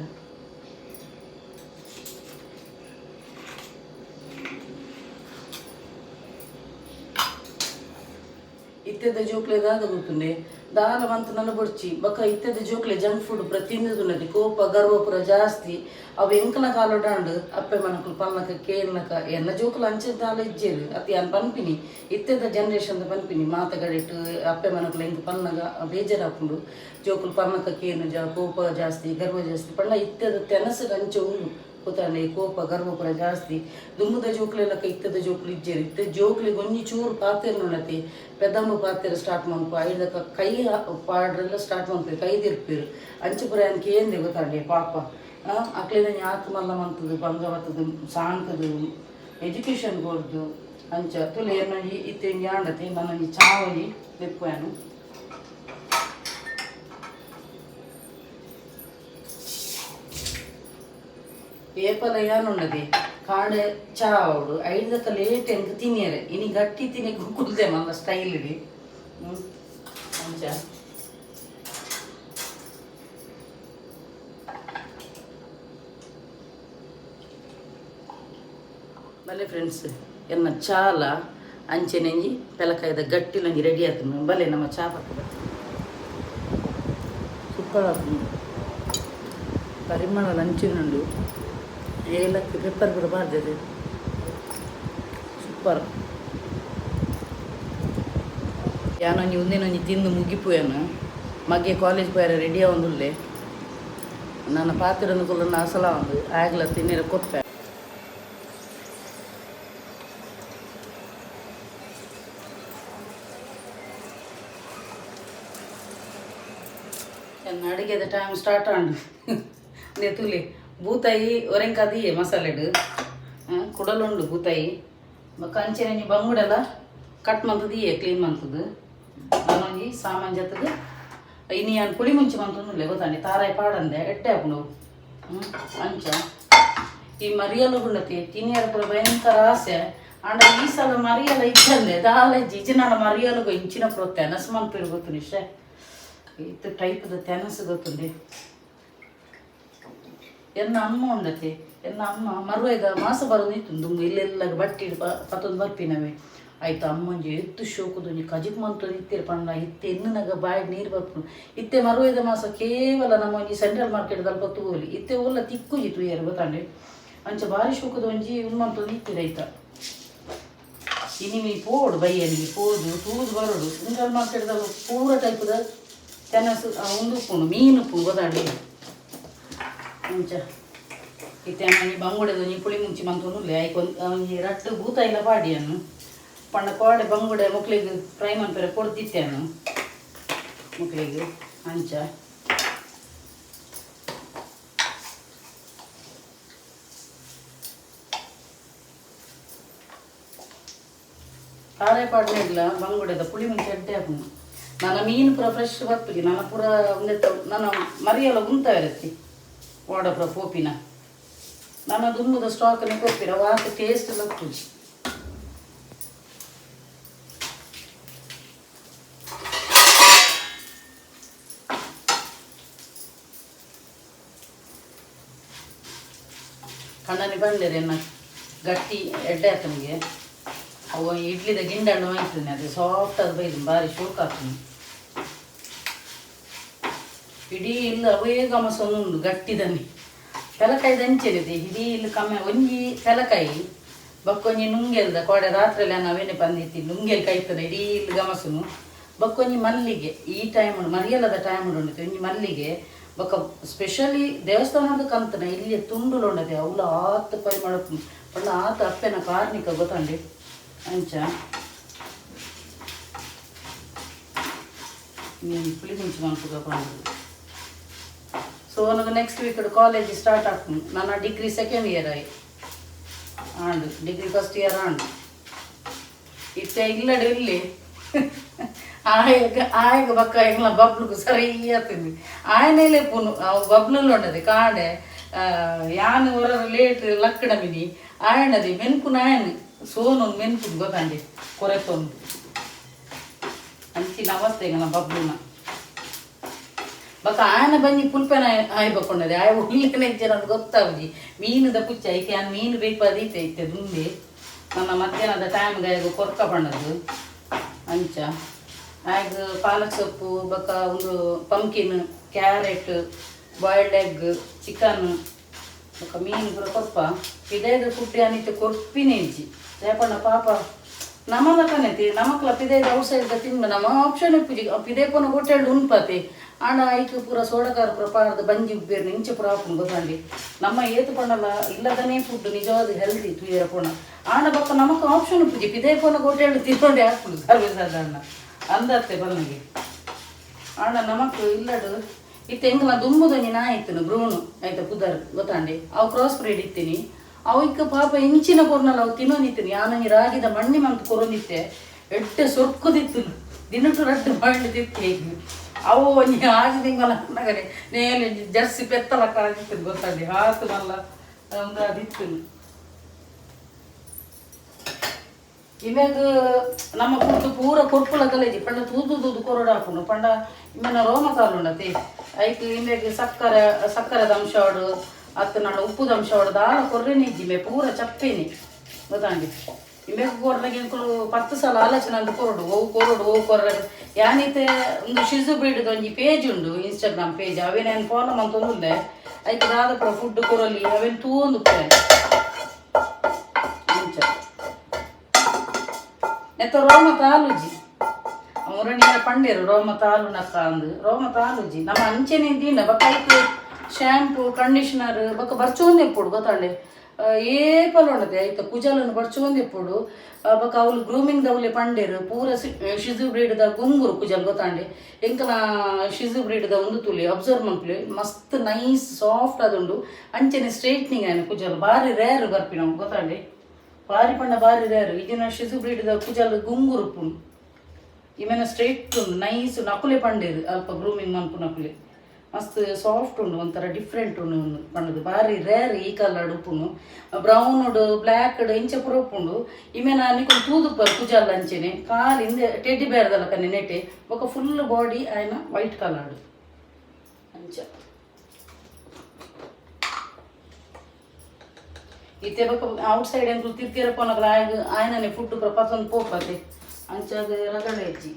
Speaker 1: ಇತ್ತೆದ ಜೋಕ್ಲೆ ದಾದ ಗೊತ್ತುಂಡೆ ದಾಲ ಮಂತ್ ನನ್ನ ಬೊಡ್ಚಿ ಬಕ್ಕ ಇತ್ತೆದ ಜೋಕ್ಲೆ ಜಂಕ್ ಫುಡ್ ಪ್ರತಿನಿಧಿನది ಕೋಪ ಗರ್ವ ಪುರ ಜಾಸ್ತಿ ಅವು ಎಂಕಲ ಕಾಲೋಡಾಂಡು ಅಪ್ಪೆ ಮನಕಲು ಪನ್ನಕ ಕೇರ್ನಕ ಎನ್ನ ಜೋಕುಲು ಅಂಚೆದ್ದಾಲ ಇಜ್ಜೇರು ಅತಿ ಅನ್ ಪನ್ಪಿನಿ ಇತ್ತೆದ ಜನರೇಷನ್ ಪನ್ಪಿನಿ ಮಾತಗಡಿಟ್ಟು ಅಪ್ಪೆ ಮನಕಲು ಎಂಕ್ ಪನ್ನಗ ಬೇಜಾರಾಪುಂಡು ಜೋಕುಲು ಪನ್ನಕ ಕೇನು ಕೋಪ ಜಾಸ್ತಿ ಗರ್ವ ಜಾಸ್ತಿ ಪಂಡ ಇತ್ತೆದ ತೆನಸು ಅಂಚೆ ಉಂಡು ಗೊತ್ತಾಂಡೆ ಕೋಪ ಗರ್ವ ಪುರ ಜಾಸ್ತಿ ದುಮ್ಮದ ಜೋಕ್ಲೆಲ್ಲಕ ಇತ್ತದ ಜೋಕ್ಲು ಇಜ್ಜೇರು ಇತ್ತೆ ಜೋಕ್ಲಿಗೆ ಒಂಜಿ ಚೂರು ಪಾತೆರ್ ನೋಡತಿ ಪೆದಂಬು ಪಾತೆರ ಸ್ಟಾರ್ಟ್ ಮನ್ಪು ಐದಕ್ಕ ಕೈ ಪಾಡ್ರೆಲ್ಲ ಸ್ಟಾರ್ಟ್ ಮನ್ಪೇರು ಕೈ ತಿರ್ಪೇರು ಅಂಚೆ ಪುರ ಅನ್ಕೆ ಏನ್ದೆ ಗೊತ್ತಾಂಡೆ ಪಾಪ ಅಕ್ಲೇನ ಯಾಕೆ ಮಲ್ಲ ಮಂತದು ಭಂಗ ಬರ್ತದು ಸಾಂಕದು ಎಜುಕೇಷನ್ ಕೊಡ್ದು ಅಂಚ ತುಲೆ ಏನಂಜಿ ಇತ್ತೆ ಯಾಂಡತಿ ನನ್ನ ಚಾವಲಿ ಬೆಪ್ಪನು ಪೇಪರ್ ಏನುಂಡದೆ ಕಾಂಡೆ ಚಾವಡು ಐದಕ್ಕ ಲೇಟ್ ಎಂಕ್ ತಿನ್ನಿಯರೆ ಇನಿ ಗಟ್ಟಿ ತಿನ್ನಿ ಕುಲ್ದೆ ಮಲ್ಲ ಸ್ಟೈಲ್ ಇಡಿ ಅಂಚ ಬಲೆ ಫ್ರೆಂಡ್ಸ್ ಎನ್ನ ಚಾಲ ಅಂಚೆ ನೆಂಜಿ ಪೆಲಕಾಯ್ದ ಗಟ್ಟಿ ನಂಗೆ ರೆಡಿ ಆಗ್ತದೆ ಬಲೆ ನಮ್ಮ ಚಾ ಬರ್ತದೆ ಸೂಪರ್ ಆಗ್ತದೆ ಪರಿಮಳ ಲಂಚಿನುಂಡು ಏಲಕ್ಕಿ ಪೆಪ್ಪರ್ ಕೂಡ ಬಾರ್ದಿದೆ ಸೂಪರ್ ಯಾನೊಂಜಿ ಒಂದಿನೊಂಜಿ ತಿಂದು ಮುಗಿಪುಯನು ಮಗೆ ಕಾಲೇಜ್ ಪೋಯರ ರೆಡಿ ಆವೊಂದುಲ್ಲೆ ನನ್ನ ಪಾತ್ರೆಯನ್ನು ಕುಲ್ಲ ಅಸಲ ಒಂದು ಆಗ್ಲ ತಿನ್ನಿರ ಕೊಪ್ಪೆ ಅಡುಗೆದ ಟೈಮ್ ಸ್ಟಾರ್ಟ್ ಆಂಡು ನೆತ್ತುಲಿ ಬೂತಾಯಿ ಒರೆಂಕಾದಿಯೇ ಮಸಾಲೆಡು ಕುಡಲುಂಡು ಬೂತಾಯಿ ಕಂಚೆನಿ ಬಂಗುಡೆಲ್ಲ ಕಟ್ ಮಂತದಿಯೇ ಕ್ಲೀನ್ ಮಂತದ್ದು ನಾನೊಂಜಿ ಸಾಮಾನು ಜೊತೆಗೆ ಇನ್ನು ನಾನು ಪುಳಿ ಮುಂಚೆ ಬಂತಂದ್ರೆ ಗೊತ್ತಾಂಡೆ ತಾರಾಯಿ ಪಾಡಂದೆ ಎಟ್ಟೆ ಹಾಕೊಂಡು ಅಂಚ ಈ ಮರಿಯಲು ಗುಂಡತಿ ತಿನ್ನಿಯರ ಪುರ ಭಯಂಕರ ಆಸೆ ಅಂಡ ಈ ಸಲ ಮರಿಯಲ್ಲ ಇತ್ತಂದೆ ದಾಲಜ್ಜಿ ಇಜ್ಜಿನ ಮರಿಯಲು ಇಂಚಿನ ಪುರ ತೆನಸು ಮನ್ಪಿರು ಗೊತ್ತು ನಿಶ್ಚಯ ಇತ್ತು ಟೈಪ್ದ ತೆನಸು ಗೊತ್ತುಂಡೆ ಎನ್ನ ಅಮ್ಮ ಉಂಡತಿ ಎನ್ನ ಅಮ್ಮ ಮರುವೈದ ಮಾಸ ಬರೋದಿತ್ತು ದುಂಬು ಇಲ್ಲೆಲ್ಲ ಬಟ್ಟಿ ಪತ್ತೊಂದು ಬರ್ಪಿನವೆ ಆಯ್ತು ಅಮ್ಮಂಜಿ ಎತ್ತು ಶೋಕುದು ನೀ ಕಜಿಕ್ ಮಂತು ಇತ್ತೀರಿ ಪಣ್ಣ ಇತ್ತೆ ಎನ್ನನಾಗ ಬಾಯಿ ನೀರು ಬರ್ಪು ಇತ್ತೆ ಮರುವೈದ ಮಾಸ ಕೇವಲ ನಮ್ಮ ಈ ಸೆಂಟ್ರಲ್ ಮಾರ್ಕೆಟ್ ದಲ್ಪ ತೂಲಿ ಇತ್ತೆ ಒಲ್ಲ ತಿಕ್ಕುಜಿ ತೂಯರು ಗೊತ್ತಾಂಡೆ ಅಂಚ ಬಾರಿ ಶೋಕದ ಒಂಜಿ ಉನ್ಮಂತು ಇತ್ತೀರಿ ಆಯ್ತಾ ಇನಿಮಿ ಪೋಡು ಬೈಯನಿಗೆ ಪೋದು ತೂದು ಬರೋಡು ಸೆಂಟ್ರಲ್ ಮಾರ್ಕೆಟ್ದಲ್ಲಿ ಪೂರ ಟೈಪ್ದ ತೆನಸು ಉಂದುಪ್ಪುಂಡು ಮೀನು ಉಪ್ಪು ಗೊತ್ತಾಂಡೆ ಅಂಚ ಇತ್ತೆ ಅಮ್ಮ ಬಂಗುಡೆದು ನೀ ಪುಳಿ ಮುಂಚಿ ಮಂತೊಂದುಲ್ಲೆ ಆಯ್ಕೊಂದು ರಟ್ಟು ಭೂತ ಇಲ್ಲ ಪಾಡಿಯನ್ನು ಪಂಡ ಕೋಡೆ ಬಂಗುಡೆ ಮಕ್ಳಿಗೆ ಫ್ರೈ ಮನ್ಪೆರೆ ಕೊಡ್ತಿತ್ತೇನು ಮಕ್ಳಿಗೆ ಅಂಚ ಕಾರೆ ಪಾಡ್ನೆ ಇಲ್ಲ ಬಂಗುಡೆದ ಪುಳಿ ಮುಂಚೆ ಅಡ್ಡೆ ಹಾಕೊಂಡು ನನ್ನ ಮೀನು ಪುರ ಫ್ರೆಶ್ ಬರ್ಪಿಗೆ ನನ್ನ ಪುರ ಒಂದೆತ್ತ ನನ್ನ ಮರಿಯೆಲ್ಲ ಗುಂತ ಇರತ್ತಿ ಓಡ ಪುರ ಪೋಪಿನ ನನ್ನ ದುಮ್ಮದ ಸ್ಟಾಕನ್ನು ಕೊಡ್ತೀರ ವಾತ ಟೇಸ್ಟ್ ಎಲ್ಲ ಪೂಜಿ ಕಣ್ಣನಿ ಬಂದಿರೇನ ಗಟ್ಟಿ ಎಡ್ಡೆ ಆತನಿಗೆ ಅವು ಇಡ್ಲಿದ ಗಿಂಡಣ್ಣು ವಾಯ್ತೀನಿ ಅದು ಸಾಫ್ಟ್ ಅದು ಬೈದು ಭಾರಿ ಶೋಕ್ ಆಗ್ತೀನಿ ಇಡೀ ಇಲ್ಲ ಅವೇ ಗಮಸೊಂದು ಗಟ್ಟಿದನಿ ತೆಲಕಾಯಿ ದಂಚೆರಿದೆ ಇಡೀ ಇಲ್ಲಿ ಕಮ್ಮಿ ಒಂಜಿ ತೆಲಕಾಯಿ ಬಕ್ಕೊಂಜಿ ನುಂಗೆಲ್ದ ಕೋಡೆ ರಾತ್ರಿಯಲ್ಲಿ ನಾವೇನೆ ಬಂದಿತ್ತಿ ನುಂಗೆಲ್ ಕಾಯ್ತಾನೆ ಇಡೀ ಇಲ್ಲಿ ಗಮಸನು ಬಕ್ಕೊಂಜಿ ಮಲ್ಲಿಗೆ ಈ ಟೈಮ್ ಉಂಡು ಮರಿಯಲ್ಲದ ಟೈಮ್ ಉಂಡು ಒಂಜಿ ಮಲ್ಲಿಗೆ ಬೊಕ್ಕ ಸ್ಪೆಷಲಿ ದೇವಸ್ಥಾನದ ಕಂತನ ಇಲ್ಲಿ ತುಂಡುಲು ಉಂಡದೆ ಅವಳು ಆತ ಪರಿಮಳ ಪಂಡ ಆತ ಅಪ್ಪೆನ ಕಾರ್ಣಿಕ ಗೊತ್ತಂಡಿ ಅಂಚ ನೀನು ಪುಳಿ ಮುಂಚೆ ಮಾಡ್ಕೋಬೇಕು ಸೊ ನನಗೆ ನೆಕ್ಸ್ಟ್ ವೀಕ್ ಕಾಲೇಜ್ ಸ್ಟಾರ್ಟ್ ಆಗ್ತೀನಿ ನನ್ನ ಡಿಗ್ರಿ ಸೆಕೆಂಡ್ ಇಯರ್ ಆಯ್ ಆಂಡು ಡಿಗ್ರಿ ಫಸ್ಟ್ ಇಯರ್ ಆಂಡು ಇತ್ತೆ ಇಲ್ಲಡು ಇಲ್ಲಿ ಆಯ್ಗ ಬಕ್ಕ ಎಂಗ್ಲ ಬಬ್ಲುಗು ಸರಿ ಆತೀನಿ ಆಯ್ನೇಲೆ ಪುನು ಅವು ಬಬ್ಲುಲು ಉಂಡದೆ ಕಾಡೆ ಯಾನು ಹೊರ ಲೇಟ್ ಲಕ್ಕಡ ಮಿನಿ ಆಯಣದಿ ಮೆನ್ಪುನ ಆಯನ್ ಸೋನು ಮೆನ್ಪುನ್ ಗೊತ್ತಾಂಡಿ ಕೊರೆತೊಂದು ಅಂಚಿನ ಅವಸ್ಥೆ ಎಂಗಲ ಬಬ್ಲುನ ಬಕ್ಕ ಆಯನ ಬನ್ನಿ ಪುಲ್ಪೆನ ಆಯ್ ಬಕ್ಕೊಂಡದೆ ಆಯ್ ಉಳ್ಳಿನ ಜನ ಗೊತ್ತಾವುಜಿ ಮೀನುದ ಪುಚ್ಚ ಐತೆ ಆ ಮೀನು ಬೇಕು ಅದೈತೆ ಐತೆ ದುಂಬೆ ನನ್ನ ಮಧ್ಯಾಹ್ನದ ಟೈಮ್ಗೆ ಆಗ ಕೊರ್ಕ ಬಣ್ಣದು ಅಂಚ ಆಗ ಪಾಲಕ್ ಸೊಪ್ಪು ಬಕ್ಕ ಒಂದು ಪಂಕಿನ್ ಕ್ಯಾರೆಟ್ ಬಾಯ್ಲ್ಡ್ ಎಗ್ ಚಿಕನ್ ಬಕ್ಕ ಮೀನು ಪೂರ ಕೊರ್ಪ ಪಿದೈದ ಫುಡ್ ಅನಿತ್ಯ ಕೊರ್ಪಿನೇ ಇಜ್ಜಿ ಜಯಪಣ್ಣ ಪಾಪ ನಮಲ ಕನೆತಿ ನಮಕ್ಲ ಪಿದೈದ ಔಟ್ಸೈಡ್ ತಿಂದು ನಮ್ಮ ಆಪ್ಷನ್ ಉಪ್ಪಿಜಿ ಪಿದೇಪನ ಹೋಟೆಲ್ ಉಣ್ಪತಿ ಆಂಡ ಐಕ್ ಪೂರ ಸೋಡಕಾರ ಪೂರ ಪಾಡ್ದು ಬಂಜಿ ಉಬ್ಬೇರು ಇಂಚೆ ಪೂರ ಹಾಕೊಂಡು ಗೊತ್ತಾಂಡಿ ನಮ್ಮ ಏತು ಪಣ್ಣಲ್ಲ ಇಲ್ಲದನೇ ಫುಡ್ ನಿಜವಾದ ಹೆಲ್ದಿ ತುಯ್ಯರ ಪೋಣ ಆಂಡ ಬಕ್ಕ ನಮಕ್ ಆಪ್ಷನ್ ಉಪ್ಪಿಜಿ ಪಿದೇಪನ ಹೋಟೆಲ್ ತಿನ್ನೋಡೆ ಹಾಕೊಂಡು ಸರ್ವಿಸ್ ಅಣ್ಣ ಅಂದತ್ತೆ ಬನ್ನಗೆ ಆಂಡ ನಮಕ್ ಇಲ್ಲಡು ಇತ್ತು ಎಂಗ್ಲ ದುಂಬುದೊಂಜಿ ನಾ ಇತ್ತನು ಬ್ರೂನು ಆಯ್ತಾ ಪುದರ್ ಗೊತ್ತಾಂಡಿ ಅವು ಕ್ರಾಸ್ ಬ್ರೀಡ್ ಇತ್ತೀನಿ ಅವಕ್ಕೆ ಪಾಪ ಇಂಚಿನ ಕೊರ್ನಲ್ಲ ಅವು ತಿನ್ನೋದಿತ್ತೀನಿ ಯಾನಂಗೆ ರಾಗಿದ ಮಣ್ಣಿ ಮಂತ್ ಕೊರೊಂದಿತ್ತೆ ಎಡ್ಡೆ ಸೊರ್ಕುದಿತ್ತು ದಿನಟು ರಡ್ಡು ಮಾಡ್ಲಿದ್ದಿತ್ತು ಹೇಗೆ ಅವು ಒಂಜಿ ಆಗಿ ತಿಂಗಳ ನಗರೆ ನೇಲೆ ಜರ್ಸಿ ಪೆತ್ತಲ ಕಳದಿತ್ತು ಗೊತ್ತಾಂಡಿ ಹಾತು ಮಲ್ಲ ಒಂದು ಅದಿತ್ತು ಇವಾಗ ನಮ್ಮ ಕುರ್ತು ಪೂರ ಕೊರ್ಪುಲ ಗಲೇಜಿ ಪಂಡ ತೂದು ಕೊರಡು ಹಾಕೊಂಡು ಪಂಡ ಇಮ್ಮನ ರೋಮ ಕಾಲು ಉಂಡತಿ ಐಕ್ ಇವಾಗ ಸಕ್ಕರದ ಅಂಶ ಹೊಡು ಅತ್ತು ನಾನು ಉಪ್ಪುದ ಅಂಶ ಹೊಡೆದು ಆಳ ಕೊರ್ರೆನೇ ಇಜ್ಜಿಮೆ ಪೂರ ಚಪ್ಪೇನೆ ಗೊತ್ತಾಂಡಿ ಇವಾಗ ಕೊರ್ರಗೆ 10 ಸಲ ಆಲೋಚನೆ ಅಂತ ಕೊರಡು ಓವು ಕೊರ್ರ ಯಾನೈತೆ ಒಂದು ಶಿಜು ಬೀಡದ ಒಂಜಿ ಪೇಜ್ ಉಂಡು ಇನ್ಸ್ಟಾಗ್ರಾಮ್ ಪೇಜ್ ಅವೇನೇನು ಫಾಲೋ ಮಂತೊಂದುಲ್ಲೆ ಐಕ್ ದಾದ ಪೂರ ಫುಡ್ ಕೊರಲಿ ಅವೇನು ತೂಂದು ನೆತ್ತ ರೋಮ ತಾಲುಜಿ ಮುರಣಿಯ ಪಂಡೇರು ರೋಮ ತಾಲು ನಕ್ಕ ಅಂದು ರೋಮ ತಾಲುಜಿ ನಮ್ಮ ಅಂಚೆನೆ ಇದ್ದೀನ ಬಕ್ಕೈಕ್ ಶ್ಯಾಂಪು ಕಂಡೀಷನರ್ ಬಕ್ಕ ಬರ್ಚೋಂದು ಎಪ್ಪುಡು ಗೊತ್ತಾಂಡೆ ಏಪಲ್ ಉಂಡದೆ ಆಯ್ತು ಕುಜಲನ್ನು ಬರ್ಚೋಂದು ಎಪ್ಪುಡು ಬಕ್ಕ ಅವ್ಲು ಗ್ರೂಮಿಂಗ್ ದವ್ಲೆ ಪಂಡೇರು ಪೂರ ಶಿಜು ಬ್ರೀಡ್ದ ಗುಂಗುರು ಕುಜಲ್ ಗೊತ್ತಾಂಡೆ ಎಂಕನ ಶಿಜು ಬ್ರೀಡ್ದ ಒಂದು ತುಲಿ ಅಬ್ಸರ್ವ್ ಮನ್ಪುಲಿ ಮಸ್ತ್ ನೈಸ್ ಸಾಫ್ಟ್ ಅದುಂಡು ಅಂಚೆನೆ ಸ್ಟ್ರೈಟ್ನಿಂಗ್ ಆಯ್ನ ಕುಜಲ್ ಭಾರಿ ರೇರ್ ಬರ್ಪಿ ನಾವು ಗೊತ್ತಾಂಡೆ ಭಾರಿ ಪಂಡ ಭಾರಿ ರೇರು ಇದನ್ನ ಶಿಜು ಬ್ರೀಡ್ದ ಕುಜಲ್ ಗುಂಗುರು ಪುಣ್ ಈಮೇನ ಸ್ಟ್ರೈಟ್ ಉಂಡು ನೈಸ್ ನಕುಲೆ ಪಂಡೇರು ಅಲ್ಪ ಗ್ರೂಮಿಂಗ್ ಮನ್ಪು ನಕುಲೆ ಮಸ್ತ್ ಸಾಫ್ಟ್ ಉಂಡು ಒಂಥರ ಡಿಫ್ರೆಂಟ್ ಉಂಡು ಪಂಡದು ಭಾರಿ ರೇರ್ ಈ ಕಲರ್ ಉಪ್ಪುನು ಬ್ರೌನ್ ಉಡು ಬ್ಲ್ಯಾಕ್ ಇಂಚ ಪುರ ಉಪ್ಪುಂಡು ಇಮೇನ ನಿಕೊಂಡು ತೂದುಪ್ಪರು ಕುಜಾಲ ಅಂಚೆನೆ ಕಾಲಿಂದ ಟೆಡ್ಡಿ ಬೇರ್ದಲ್ಲ ಕನೆ ನೆಟೆ ಬೊಕ ಫುಲ್ ಬಾಡಿ ಆಯ್ನ ವೈಟ್ ಕಲರ್ ಅಂಚ ಇತ್ತೆ ಬೊಕ ಔಟ್ ಸೈಡ್ ಏನು ತಿರ್ತಿರ ಪೋನಗಲ ಆಯ್ನನೆ ಫುಡ್ ಪಸಂದ್ ಪೋಪತೆ ಅಂಚಾದ ರಗಳೆ ಹೆಜ್ಜಿ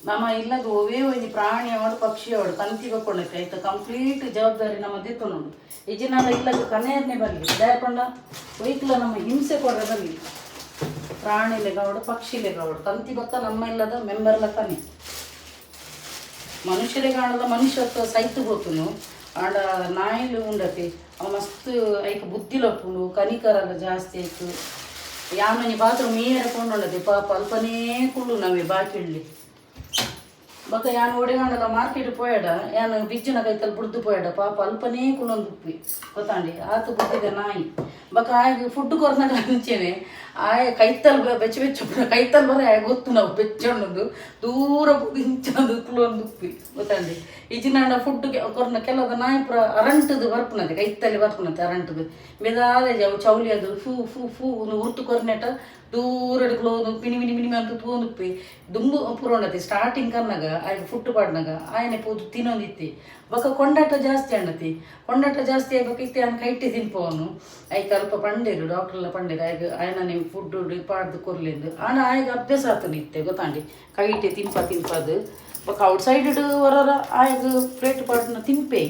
Speaker 1: ನಮ್ಮ ಇಲ್ಲದ ಒವೇ ಒಂದು ಪ್ರಾಣಿ ಅವಡು ಪಕ್ಷಿ ಅವಡು ಕಂತಿ ಬಕ್ಕೊಂಡೈತೆ ಆಯ್ತಾ ಕಂಪ್ಲೀಟ್ ಜವಾಬ್ದಾರಿ ನಮ್ಮ ದಿತ್ತುನುಂಡು ಇಜ್ಜಿ ನಾನು ಇಲ್ಲದ ಕನೆಯರ್ನೇ ಬರಲಿ ದಯಕೊಂಡ ಒಯ್ಕಲ ನಮ್ಮ ಹಿಂಸೆ ಕೊಡ್ರೆ ಬರಲಿ ಪ್ರಾಣಿ ಲೆಗವಡು ಪಕ್ಷಿ ಲೆಗವಡು ಕಂತಿ ಬಕ್ಕ ನಮ್ಮ ಇಲ್ಲದ ಮೆಂಬರ್ಲ ಕನೆ ಮನುಷ್ಯರೇ ಕಾಣದ ಮನುಷ್ಯತ್ವ ಸೈತು ಹೋತುನು ಆಡ ನಾಯಿಲು ಉಂಡತಿ ಅವ ಮಸ್ತ್ ಐಕ ಬುದ್ಧಿಲೊಪ್ಪುಂಡು ಕನಿಕರಲ್ಲ ಜಾಸ್ತಿ ಆಯ್ತು ಯಾಮನಿ ಬಾತ್ರೂಮ್ ಮೀಯರ ಕೊಂಡೊಂಡದೆ ಪಾಪ ಅಲ್ಪನೇ ಕುಳ್ಳು ನಾವೇ ಬಾಕಿಡ್ಲಿ ಬೊಕ ಯಾನು ಒಡೆಗಾಂಡಲ ಮಾರ್ಕೆಟ್ ಪೋಯಡ ಯಾನು ಬಿಜ್ಜಿನ ಕೈತಲ್ಲಿ ಬುಡ್ದು ಪೋಯಡ ಪಾಪ ಅಲ್ಪನೇ ಕುಳ್ಳೊಂದು ಉಪ್ಪಿ ಗೊತ್ತಾಂಡಿ ಆತು ಬುದ್ಧಿದ ನಾಯಿ ಬೊಕ ಆಗ ಫುಡ್ ಕೊರ್ನಾಗ ಅಂಚೆನೆ ಆಯ ಕೈತಲ್ ಬೆಚ್ಚ ಬೆಚ್ಚ ಕೈತಲ್ ಬರ ಗೊತ್ತು ನಾವು ಬೆಚ್ಚಣ್ಣದು ದೂರ ಇಂಚದು ಕುಳ್ಳೊಂದು ಉಪ್ಪಿ ಗೊತ್ತಾಂಡಿ ಇಜಿನಾಂಡ ಫುಡ್ ಕೊರ್ನ ಕೆಲದ ನಾಯಿ ಪುರ ಅರಂಟದು ಬರ್ಪುನದೆ ಕೈತಲ್ಲಿ ಬರ್ಪುನತೆ ಅರಂಟದು ಮೆದಾದ ಅವು ಚೌಲಿ ಅದು ಫೂ ಫೂ ಫೂ ಒಂದು ಉರ್ತು ಕೊರ್ನೆಟ ದೂರ ಹಿಡ್ಕೊಳ್ಳೋದು ಮಿನಿ ಮಿನಿ ಮಿನಿ ಅಂತ ತೂಂದುಪ್ಪಿ ದುಂಬು ಪುರೋಣತಿ ಸ್ಟಾರ್ಟಿಂಗ್ ಕರ್ನಾಗ ಆಯ್ಗ ಫುಡ್ ಪಾಡ್ನಾಗ ಆಯನೆ ಪೋದು ತಿನ್ನೊಂದಿತ್ತಿ ಬೊಕ ಕೊಂಡಾಟ ಜಾಸ್ತಿ ಅಣ್ಣತಿ ಕೊಂಡಾಟ ಜಾಸ್ತಿ ಆಗ್ಬೇಕಿತ್ತೆ ಅವ್ನು ಕೈಟಿ ತಿನ್ಪವನು ಐಕ ಅಲ್ಪ ಪಂಡೇರು ಡಾಕ್ಟರ್ಲ ಪಂಡೇರು ಆಯ್ಗ ಆಯ್ನ ನೀವು ಫುಡ್ ಪಾಡ್ದು ಕೊರ್ಲಿಂದು ಆನ ಆಯ್ಗ ಅಭ್ಯಾಸ ಆತನು ಇತ್ತೆ ಗೊತ್ತಾಂಡಿ ಕೈಟಿ ತಿನ್ಪದು ಬೊಕ ಔಟ್ ಸೈಡ್ ಹೊರರ ಆಯ್ಗ ಪ್ಲೇಟ್ ಪಾಡ್ನ ತಿನ್ಪೆ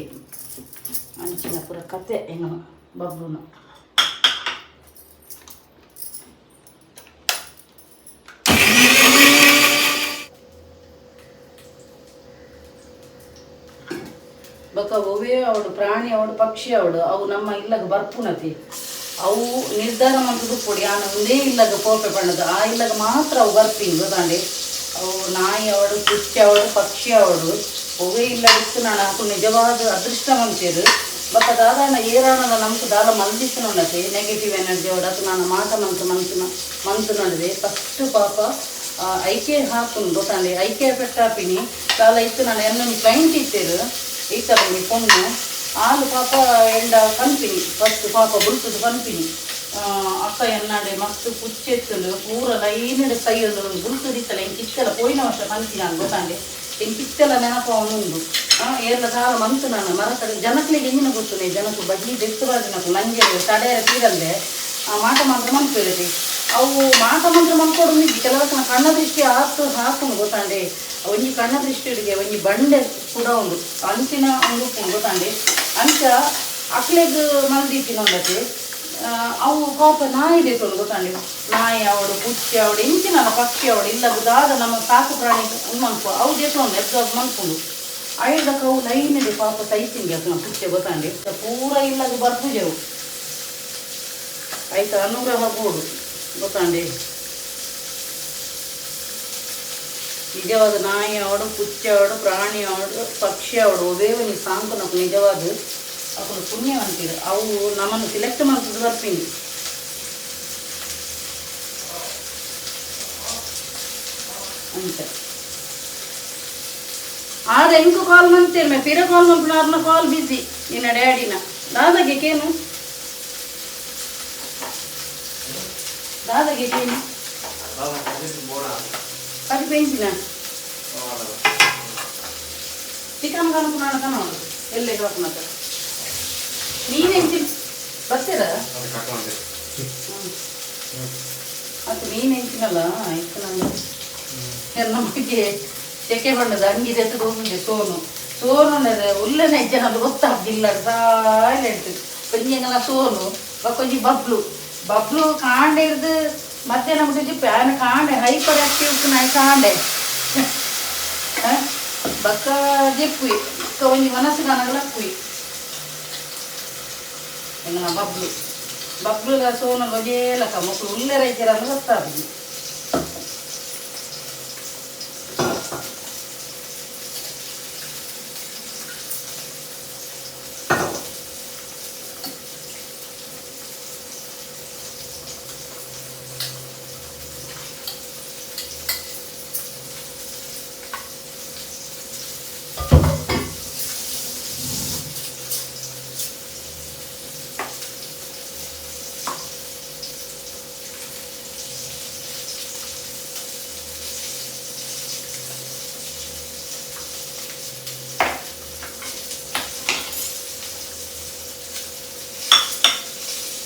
Speaker 1: ಅಂಚಿನ ಪುರ ಕತೆ ಏನೋ ಬಬ್ಲುನ ಬೊಕ ಒವೇ ಅವಡು ಪ್ರಾಣಿ ಅವಡು ಪಕ್ಷಿ ಅವಡು ಅವು ನಮ್ಮ ಇಲ್ಲಗ ಬರ್ಪುನತಿ ಅವು ನಿರ್ಧಾರ ಮಂತದು ಕೊಡಿ ಆನ ಒಂದೇ ಇಲ್ಲಗ ಪೋಪೆ ಬಣ್ಣದ ಆ ಇಲ್ಲಗ ಮಾತ್ರ ಅವು ಬರ್ತೀನಿ ಗೊತ್ತಾಂಡಿ ಅವು ನಾಯಿ ಅವಡು ಕುಚ್ಚಿ ಅವಡು ಪಕ್ಷಿ ಅವಡು ಒವೇ ಇಲ್ಲದಿತ್ತು ನಾನು ಅಕು ನಿಜವಾದ ಅದೃಷ್ಟವಂತೇರು ಬೊಕ ದಾದಾನ ಏರಾಣದ ನಮ್ಗೆ ದಾದ ಮಲ್ದಿತ್ತು ನೋಡತೆ ನೆಗೆಟಿವ್ ಎನರ್ಜಿ ಅವಡು ಅದು ನಾನು ಮಾಟ ಮಂತು ನೋಡಿದೆ ಫಸ್ಟ್ ಪಾಪ ಐಕೆ ಹಾಕುನು ಗೊತ್ತಾಂಡಿ ಐಕೆ ಎಫೆಕ್ಟ್ ಹಾಪಿನಿ ಕಾಲ ಇತ್ತು ನಾನು ಎನ್ನೊಂದು ಕ್ಲೈಂಟ್ ಇತ್ತೇರು ಈತಲ್ಲಿ ಪೊಣ್ಣು ಆಲು ಪಾಪ ಎಂಡ ಕನ್ಪಿನಿ ಫಸ್ಟ್ ಪಾಪ ಬುಲ್ತದು ಕನ್ಪಿನಿ ಅಕ್ಕ ಎನ್ನಾಡೆ ಮಸ್ತ್ ಪುಚ್ಚೆತ್ತಲು ಪೂರ ಲೈನಡೆ ಸೈಯದು ಬುಲ್ತದಿತ್ತಲ್ಲ ಹೆಂಗೆ ಕಿತ್ತಲ ಪೋಯಿನ ವರ್ಷ ಕನ್ಪಿನಿ ನಾನು ಗೊತ್ತಾಂಡೆ ಹೆಂಗೆ ಕಿತ್ತಲ ನೆನಪ ಅವನುಂಡು ಏರ್ಲ ಕಾಲ ಮಂತು ನಾನು ಮರ ಕಡೆ ಜನಕ್ಲಿಗೆ ಹೆಂಗಿನ ಗೊತ್ತುನೆ ಜನಕ್ಕೂ ಬಡ್ಡಿ ಬೆತ್ತುರಾಜನಕು ನಂಗೆ ತಡೆಯರ ತೀರಲ್ಲದೆ ಮಾಟ ಮಾತ್ರ ಮನ್ಪಿರತಿ ಅವು ಮಾಟ ಮಾತ್ರ ಮನ್ಕೊಡು ನಿಜಿ ಕೆಲವಕ್ಕೆ ಕಣ್ಣ ದೃಷ್ಟಿ ಹಾಕುನು ಗೊತ್ತಾಂಡೆ ಒಂಜಿ ಕಣ್ಣ ದೃಷ್ಟಿ ಹಿಡಿಗೆ ಒಂಜಿ ಬಂಡೆ ಕೂಡ ಉಂಡು ಅಂಚಿನ ಒಂದು ಗೊತ್ತಾಂಡೆ ಅಂಚ ಅಕ್ಲೆಗ್ ಮಲ್ದಿತ್ತಿ ನೋಡತ್ತೆ ಅವು ಪಾಪ ನಾಯಿ ದೇತೋಡು ಗೊತ್ತಾಂಡೆ ನಾಯಿ ಅವಡು ಪುಚ್ಚಿ ಅವಡು ಇಂಚಿನಲ್ಲ ಪಕ್ಷಿ ಅವಡು ಇಲ್ಲದ ದಾದ ನಮ್ಮ ಸಾಕು ಪ್ರಾಣಿ ಮನ್ಪು ಅವು ದೇತೋಂಡು ಎದ್ದು ಮನ್ಪುಂಡು ಐದಕ್ಕ ಅವು ಲೈನಿದೆ ಪಾಪ ಸೈತಿಂಗೆ ಅದು ಪುಚ್ಚೆ ಗೊತ್ತಾಂಡೆ ಪೂರ ಇಲ್ಲದ ಬರ್ಪುಜೆವು ಆಯ್ತಾ ಅನುಗ್ರಹ ಬೋಡು ಗೊತ್ತಾಂಡೆ ನಿಜವಾದ ನಾಯಿ ಅವಡು ಪುಚ್ಚಿ ಅವಡು ಪ್ರಾಣಿ ಅವಡು ಪಕ್ಷಿ ಅವಡು ಒದೇ ಒಂದು ಸಾಂಕು ನಮ್ಗೆ ನಿಜವಾದ ಅವು ಪುಣ್ಯವಂತಿರು ಅವು ನಮ್ಮನ್ನು ಸಿಲೆಕ್ಟ್ ಮಾಡ್ತಿದ್ದು ಬರ್ತೀನಿ ಅಂತ ಆದ ಎಂಕು ಕಾಲ್ ಮಂತೇನೆ ಪಿರ ಕಾಲ್ ಮಂಪುನ ಕಾಲ್ ಬಿಸಿ ನಿನ್ನ ಡ್ಯಾಡಿನ ದಾದಾಗೆ ಕೇನು ದಾದಾಗೆ ಕೇನು అది పెంచిన చికెన్ కనుక్కున్నాను కన్నా వెళ్ళే కాకుండా ನೀನೆಂಚಿ ಬರ್ತೀರಾ ಅದು ನೀನೆಂಚಿನಲ್ಲ ಆಯ್ತು ನಾನು ನಮಗೆ ಸೆಕೆ ಬಣ್ಣದ ಅಂಗಿದೆ ಎತ್ತುಕೊಂಡೆ ಸೋನು ಉಲ್ಲೆನ ಹೆಜ್ಜೆ ಅದು ಗೊತ್ತಾಗ್ದಿಲ್ಲ ಸೈಲೆಂಟ್ ಕೊಂಚಂಗೆಲ್ಲ ಸೋನು ಕೊಂಚ ಬಬ್ಲು ಕಾಂಡೆ ಇರ್ದು ಮಧ್ಯಾಹ್ನ ಮುಟ್ಟಿದ್ದು ಪ್ಯಾನ್ ಕಾಂಡೆ ಹೈಪರ್ ಆಕ್ಟಿವ್ ನಾಯಿ ಕಾಂಡೆ ಬಕ್ಕ ಜೆಪ್ಪುಯಿ ಒಂಜಿ ಮನಸ್ಸು ಕಾಣಗಲ ಪುಯಿ ಎಂಗನ ಬಬ್ಲು ಸೋನ ಗೊಜೇಲಕ ಮಕ್ಕಳು ಉಲ್ಲೆ ರೈತರನ್ನು ಗೊತ್ತಾಗ್ಲಿ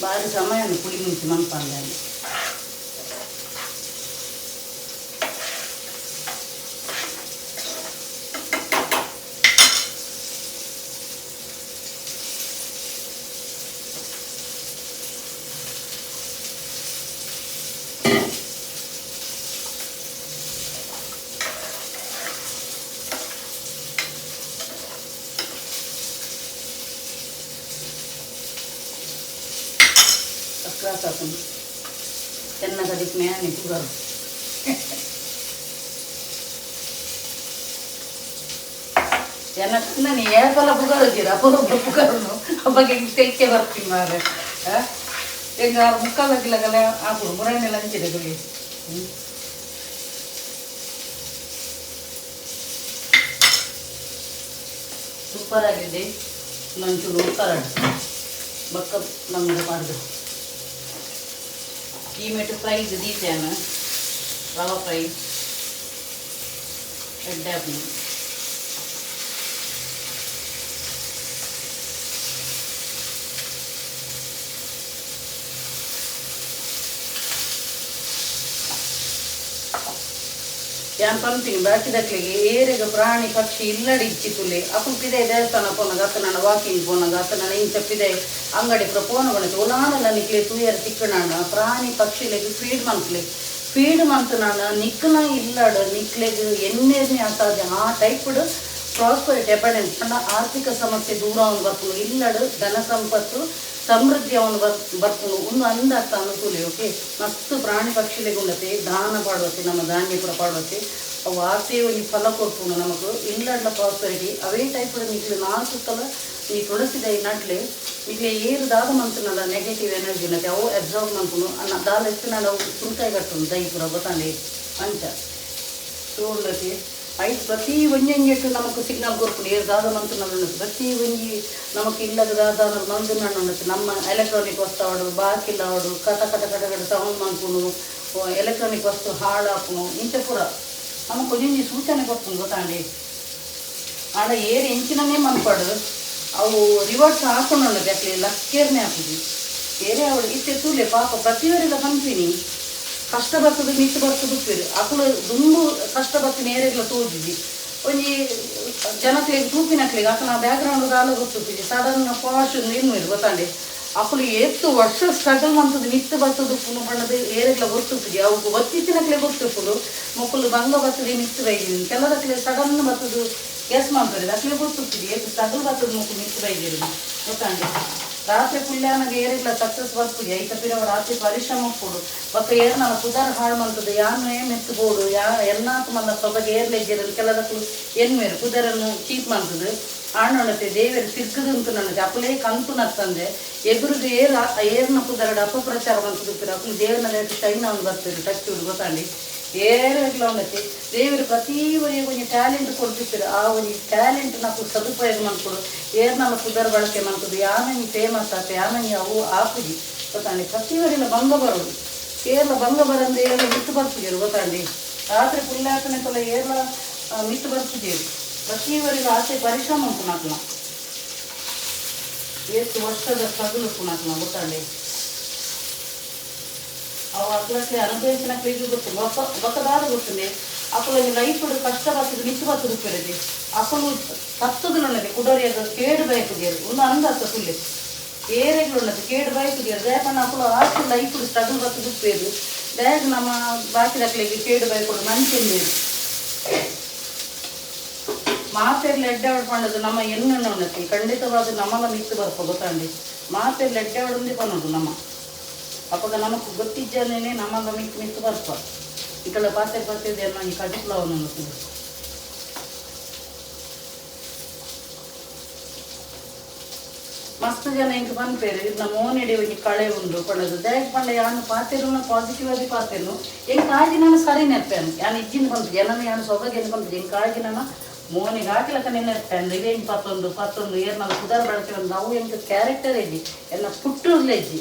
Speaker 1: ಭಾರಿ ಸಮಯ ಪುಳಿ ಮುಂಚೆ ಮನ್ಪಂದೆ ಅಲ್ಲಿ రాసాను చిన్న కడిపినా నిప్పుగారు ನಾನು ಯಾಕಲ್ಲ ಬುಗಾರಿದ್ದೀರ ಅಪರೂಪ ಬುಗಾರನು ಹಬ್ಬಗೆ ತೆಕ್ಕೆ ಬರ್ತೀನಿ ಮಾರೆ ಹೆಂಗ ಮುಕ್ಕಾಲಾಗಿಲ್ಲಗಲ್ಲ ಹಾಕು ಮುರಣ್ಣೆಲ್ಲ ಹಂಚಿದೆ ಗುಳಿ ಸೂಪರ್ ಆಗಿದೆ ನಂಚೂರು ಉತ್ತರ ಬಕ್ಕ ನಮ್ಗೆ ಮಾಡಿದೆ ಈ ಮೆಟ್ಟು ಫ್ರೈ ದೀತೇನು ರವಾ ಫ್ರೈ ಎಡ್ಡೆ ಹಾಕಿ ಯಾನ್ ಪಂಪಿಂಗ್ ಬಾಕಿದಕ್ಲಿಗೆ ಏರೆಗ ಪ್ರಾಣಿ ಪಕ್ಷಿ ಇಲ್ಲಡಿ ಇಚ್ಚಿತುಲೆ ಅಪುಪಿದೆ ದೇವಸ್ಥಾನ ಪೋನಾಗ ಅತ್ತ ನನ್ನ ವಾಕಿಂಗ್ ಪೋನಾಗ ಅತ್ತ ನನ್ನ ಇಂಚಪ್ಪಿದೆ ಅಂಗಡಿ ಪುರ ಪೋನ ಬಣತೆ ಉಲಾನೆಲ್ಲ ನಿಕ್ಲೆ ತೂಯರ್ ತಿಕ್ಕಣಾಣ ಪ್ರಾಣಿ ಪಕ್ಷಿಲೆಗ್ ಫೀಡ್ ಮಂತ್ ನಾನು ನಿಕ್ಕನ ಇಲ್ಲಡು ನಿಕ್ಲೆಗ್ ಎಣ್ಣೆರ್ನೇ ಅಸಾಧ್ಯ ಆ ಟೈಪ್ಡ್ ಪ್ರಾಸ್ಪರಿಟಿ ಅಬಂಡೆನ್ಸ್ ಪಂಡ ಆರ್ಥಿಕ ಸಮಸ್ಯೆ ದೂರ ಅವನು ಬರ್ಪುನು ಇಲ್ಲಡು ಧನ ಸಂಪತ್ತು ಸಮೃದ್ಧಿ ಅವನು ಬರ್ಪುನು ಒಂದು ಅಂದಾಗ್ತಾ ಅನುಕೂಲ ಓಕೆ ಮಸ್ತ್ ಪ್ರಾಣಿ ಪಕ್ಷಿಲೆಗುಂಡತೆ ದಾನ ಪಾಡುವತ್ತೆ ನಮ್ಮ ಧಾನ್ಯ ಪುರ ಪಾಡುವತ್ತೆ ಅವು ಆಸೆ ಒಂದು ಫಲ ಕೊಡ್ಪುನು ನಮಗೂ ಇಲ್ಲಡ್ಲ ಪ್ರಾಸ್ಪರಿಟಿ ಅವೇ ಟೈಪ್ ನಿಕ್ಲೆ ನಾಲ್ಕು ಸಲ ಈ ತುಳಸಿದ ನಟ್ಲೆ ಇಲ್ಲೇ ಏರು ದಾದ ಮಂತನಲ್ಲ ನೆಗೆಟಿವ್ ಎನರ್ಜಿ ನತ್ತೆ ಅವು ಅಬ್ಸರ್ವ್ ಮಾಡ್ಕೊಂಡು ದಾದ ಎಷ್ಟು ನಾನು ಸುಂಕಾಯಿ ಕಟ್ಟುನು ದೈಪುರ ಗೊತ್ತಾಂಡೆ ಪಂಚ ತೋಡ್ಲತಿ ಐದು ಪ್ರತಿ ಒಂಜೆಂಗೆಟ್ಟು ನಮకు ಸಿಗ್ನಲ್ ಕೊಡ್ಕೊಂಡು ಏರು ದಾದ ಮಂತನಲ್ಲ ಉಣ್ಣು ಪ್ರತಿ ಒಂಜಿ ನಮకు ಇಲ್ಲದ ದಾದ ಮಂದು ನಾನು ಉಣ್ಣು ನಮ್ಮ ಎಲೆಕ್ಟ್ರಾನಿಕ್ ವಸ್ತು ಆಡು ಬಾಕಿಲ್ಲ ಆಡು ಕಟ ಕಟ ಕಟ ಕಟ ಸೌಂಡ್ ಮಾಡ್ಕೊಂಡು ಎಲೆಕ್ಟ್ರಾನಿಕ್ ವಸ್ತು ಹಾಳಾಪುನು ಇಂಚ ಪುರ ನಮకు ಒಂಜಿ ಸೂಚನೆ ಕೊಡ್ಕೊಂಡು ಗೊತ್ತಾಂಡೆ ಆಡ ಏರು ಎಂಚಿನೇ ಮನ್ಪಾಡು ಅವು ರಿವರ್ಸ್ ಹಾಕೊಂಡು ಅಟ್ಲಿ ಲಕ್ಕೇರ್ನೇ ಹಾಕುದು ಬೇರೆ ಅವಳು ಇತ್ತೆ ತೂಲೆ ಪಾಪ ಪ್ರತಿವರೆಲ್ಲ ಪಂಪಿನಿ ಕಷ್ಟ ಬರ್ತದೆ ಮಿತ್ತು ಬರ್ತದೆ ಉಪ್ಪೇರು ಅಕ್ಕಳು ದುಂಬು ಕಷ್ಟ ಬರ್ತೀನಿ ಏರೆಲ್ಲ ತೋಜಿದ್ದಿ ಒಂಜಿ ಜನಕ್ಲಿಗೆ ತೂಪಿನಕ್ಲಿಗೆ ಅಕ್ಕನ ಬ್ಯಾಕ್ಗ್ರೌಂಡ್ ಕಾಲ ಗೊತ್ತಿದ್ದಿ ಸಡನ್ ಪಾಶ್ ಏನು ಇದು ಗೊತ್ತಾಂಡೆ ಅಕ್ಕಳು ಎತ್ತು ವರ್ಷ ಸ್ಟ್ರಗಲ್ ಮಾಡ್ತದೆ ಮಿತ್ತು ಬರ್ತದೆ ಪುನು ಬಣ್ಣದ ಏರೆಲ್ಲ ಗೊತ್ತಿದ್ದಿ ಅವು ಒತ್ತಿತ್ತಿನಕ್ಲೆ ಗೊತ್ತಿಪ್ಪುದು ಮಕ್ಕಳು ಭಂಗ ಬರ್ತದೆ ಮಿತ್ತು ಬೈದಿದ್ದೀನಿ ಕೆಲದಕ್ಲೆ ಸಡನ್ ಬರ್ತದೆ ಗ್ಯಾಸ್ ಮಾಡ್ತಾರೆ ಅಕ್ಲೆ ಗೊತ್ತಿದ್ದಿ ಎಷ್ಟು ಸ್ಟ್ರಗಲ್ ಬರ್ತದೆ ಮಕ್ಕಳು ಮಿತ್ತು ಬೈದಿರಿ ಗೊತ್ತಾಂಡೆ ರಾತ್ರಿ ಪುಲ್ಯಾನಾಗ ಏರಿಲ್ಲ ಸಕ್ಸಸ್ ಬರ್ತದೆ ಐತ ಪಿರವ ರಾತ್ರಿ ಪರಿಶ್ರಮ ಕೊಡು ಬಕ್ಕ ಏರ್ನಲ್ಲ ಕುದಾರ ಹಾಳು ಮಾಡ್ತದೆ ಯಾನು ಮೆತ್ತಬೋಡು ಎನ್ನಾಕು ಮಲ್ಲ ಸೊಬಗೆ ಏರ್ಲೆಜ್ಜೇರಲು ಕೆಲದಕ್ಕೂ ಮೇರು ಕುದರನ್ನು ಚೀಪ್ ಮಾಡ್ತದೆ ಆಣೊಳತೆ ದೇವರು ತಿರ್ಗದಂತು ನನಗೆ ಅಪ್ಪಲೇ ಕಂತು ನತ್ತಂದೆ ಎದುರಿಗೆ ಏರ್ನ ಕುದರಡ ಅಪಪ್ರಚಾರ ಮಾಡ್ತಿರ್ತೀರ ಅಪ್ಪಲು ದೇವನ ರೇಟ್ ಶೈನ್ ಅವ್ನು ಬರ್ತೀರಿ ಟಚ್ ಗೊತ್ತಾಂಡಿ ಏರೆಲ್ಲ ಉಂಡತಿ ದೇವರು ಪ್ರತಿ ಒರಿಗೆ ಒಂದು ಟ್ಯಾಲೆಂಟ್ ಕೊಡ್ತಿರ್ತೀರ ಆ ಒಂದು ಟ್ಯಾಲೆಂಟ್ ನಾವು ಸದುಪಯೋಗ ಮಾಡ್ಕೊಡು ಏರ್ನಲ್ಲ ಕುದರ ಬಳಕೆ ಮಾಡ್ತದೆ ಯಾನಂಗೆ ಫೇಮಸ್ ಆತ ಯಾನಂಗೆ ಅವು ಆಪುಜಿ ಗೊತ್ತಾಂಡಿ ಪ್ರತಿವರೆಲ್ಲ ಭಂಗ ಬರೋದು ಏರ್ಲ ಭಂಗ ಬರಂದು ಏರ್ಲ ಮಿತ್ತು ಬರ್ತಿದ್ದೀರು ಗೊತ್ತಾಂಡಿ ರಾತ್ರಿ ಪುಲ್ಲಾಕನೆ ತಲ ಏರ್ಲ ಮಿತ್ತು ಬರ್ತಿದ್ದೀರಿ ಪ್ರತಿವರೆಗೂ ಆಸೆ ಪರಿಶ್ರಮ ಉಂಟು ನಾಲ್ಕು ಎಷ್ಟು ವರ್ಷದ ಸ್ಟ್ರಗಲ್ ಉಂಟು ನಾಲ್ಕು ಗೊತ್ತಾಂಡಿ ಅವು ಅಕ್ಲಕ್ಕೆ ಅನುಭವಿಸಿನ ಕೈಗೂ ಗೊತ್ತು ಬಕ್ಕದಾದ ಗೊತ್ತದೆ ಅಕ್ಕಳಿಗೆ ಲೈಫ್ ಕಷ್ಟ ಬರ್ತದೆ ಮಿಚ್ಚು ಬರ್ತದೆ ಉಪ್ಪೇರಿದೆ ಅಕ್ಕಳು ತತ್ತುದುಲ್ಲದೆ ಕುಡರಿಯಾಗ ಕೇಡು ಬಯಕುದಿಯರು ಒಂದು ಅಂದಾತ ಫುಲ್ಲೆ ಏರೆಗಳುಳ್ಳದು ಕೇಡು ಬಯಕುದಿಯರು ಯಾಕಂದ್ರೆ ಅಕ್ಕಳು ಆಸ್ತಿ ಲೈಫ್ ಸ್ಟ್ರಗಲ್ ಬರ್ತದೆ ಉಪ್ಪೇರು ಬ್ಯಾಗ್ ನಮ್ಮ ಬಾಕಿ ಅಕ್ಕಳಿಗೆ ಕೇಡು ಬಯಕೊಡು ಮಂಚೆಂದೇರು ಮಾತೆರ್ಲಿ ಎಡ್ಡೆ ಹೊಡ್ಕೊಂಡದು ನಮ್ಮ ಎಣ್ಣೆಣ್ಣ ಉಣ್ಣತಿ ಖಂಡಿತವಾದ ನಮ್ಮಲ್ಲ ಮಿತ್ತು ಬರ್ಪ ಗೊತ್ತಾಂಡಿ ಮಾತೆರ್ಲಿ ಎಡ್ಡೆ ಹೊಡೊಂದೇ ಪನ್ನೋದು ನಮ್ಮ ಅಪ್ಪಾಗ ನಮಗೂ ಗೊತ್ತಿದ್ದೇನೆ ನಮ್ಮಲ್ಲ ಮಿತ್ತು ಬರ್ಪ ಈ ಕಡೆ ಪಾತ್ರೆ ಅನ್ನೋ ಈ ಕಡಿಸ್ಲವನ್ನು ಅನ್ನೋದು ಮಸ್ತ್ ಜನ ಹಿಂಗೆ ಪನ್ಪೇರು ಇದು ನಮ್ಮ ಓನೆಡೆ ಒಂದು ಕಳೆ ಉಂಡು ಕೊಡೋದು ದಯಕ್ ಪಂಡ ಯಾನು ಪಾತೆರು ಪಾಸಿಟಿವ್ ಆಗಿ ಪಾತೆರು ಹೆಂಗೆ ಕಾಳಜಿ ನಾನು ಸರಿ ನೆರ್ಪೇನು ಯಾನು ಇಜ್ಜಿನ ಬಂತು ಜನನ ಯಾನು ಸೊಬಗೆ ಬಂತು ಹೆಂಗೆ ಕಾಳಜಿ ನಾನು ಮೋನಿಗೆ ಹಾಕಿಲಕ್ಕ ನೆನ್ನೆರ್ಪೇನು ಇದೇ ಹಿಂಗೆ ಪತ್ತೊಂದು ಏರ್ನಲ್ಲ ಕುದಾರ ಬಳಕೆ ಬಂದು ನಾವು ಹೆಂಗೆ ಕ್ಯಾರೆಕ್ಟರ್ ಇದ್ದಿ ಎಲ್ಲ ಪುಟ್ಟುರ್ಲೆಜ್ಜಿ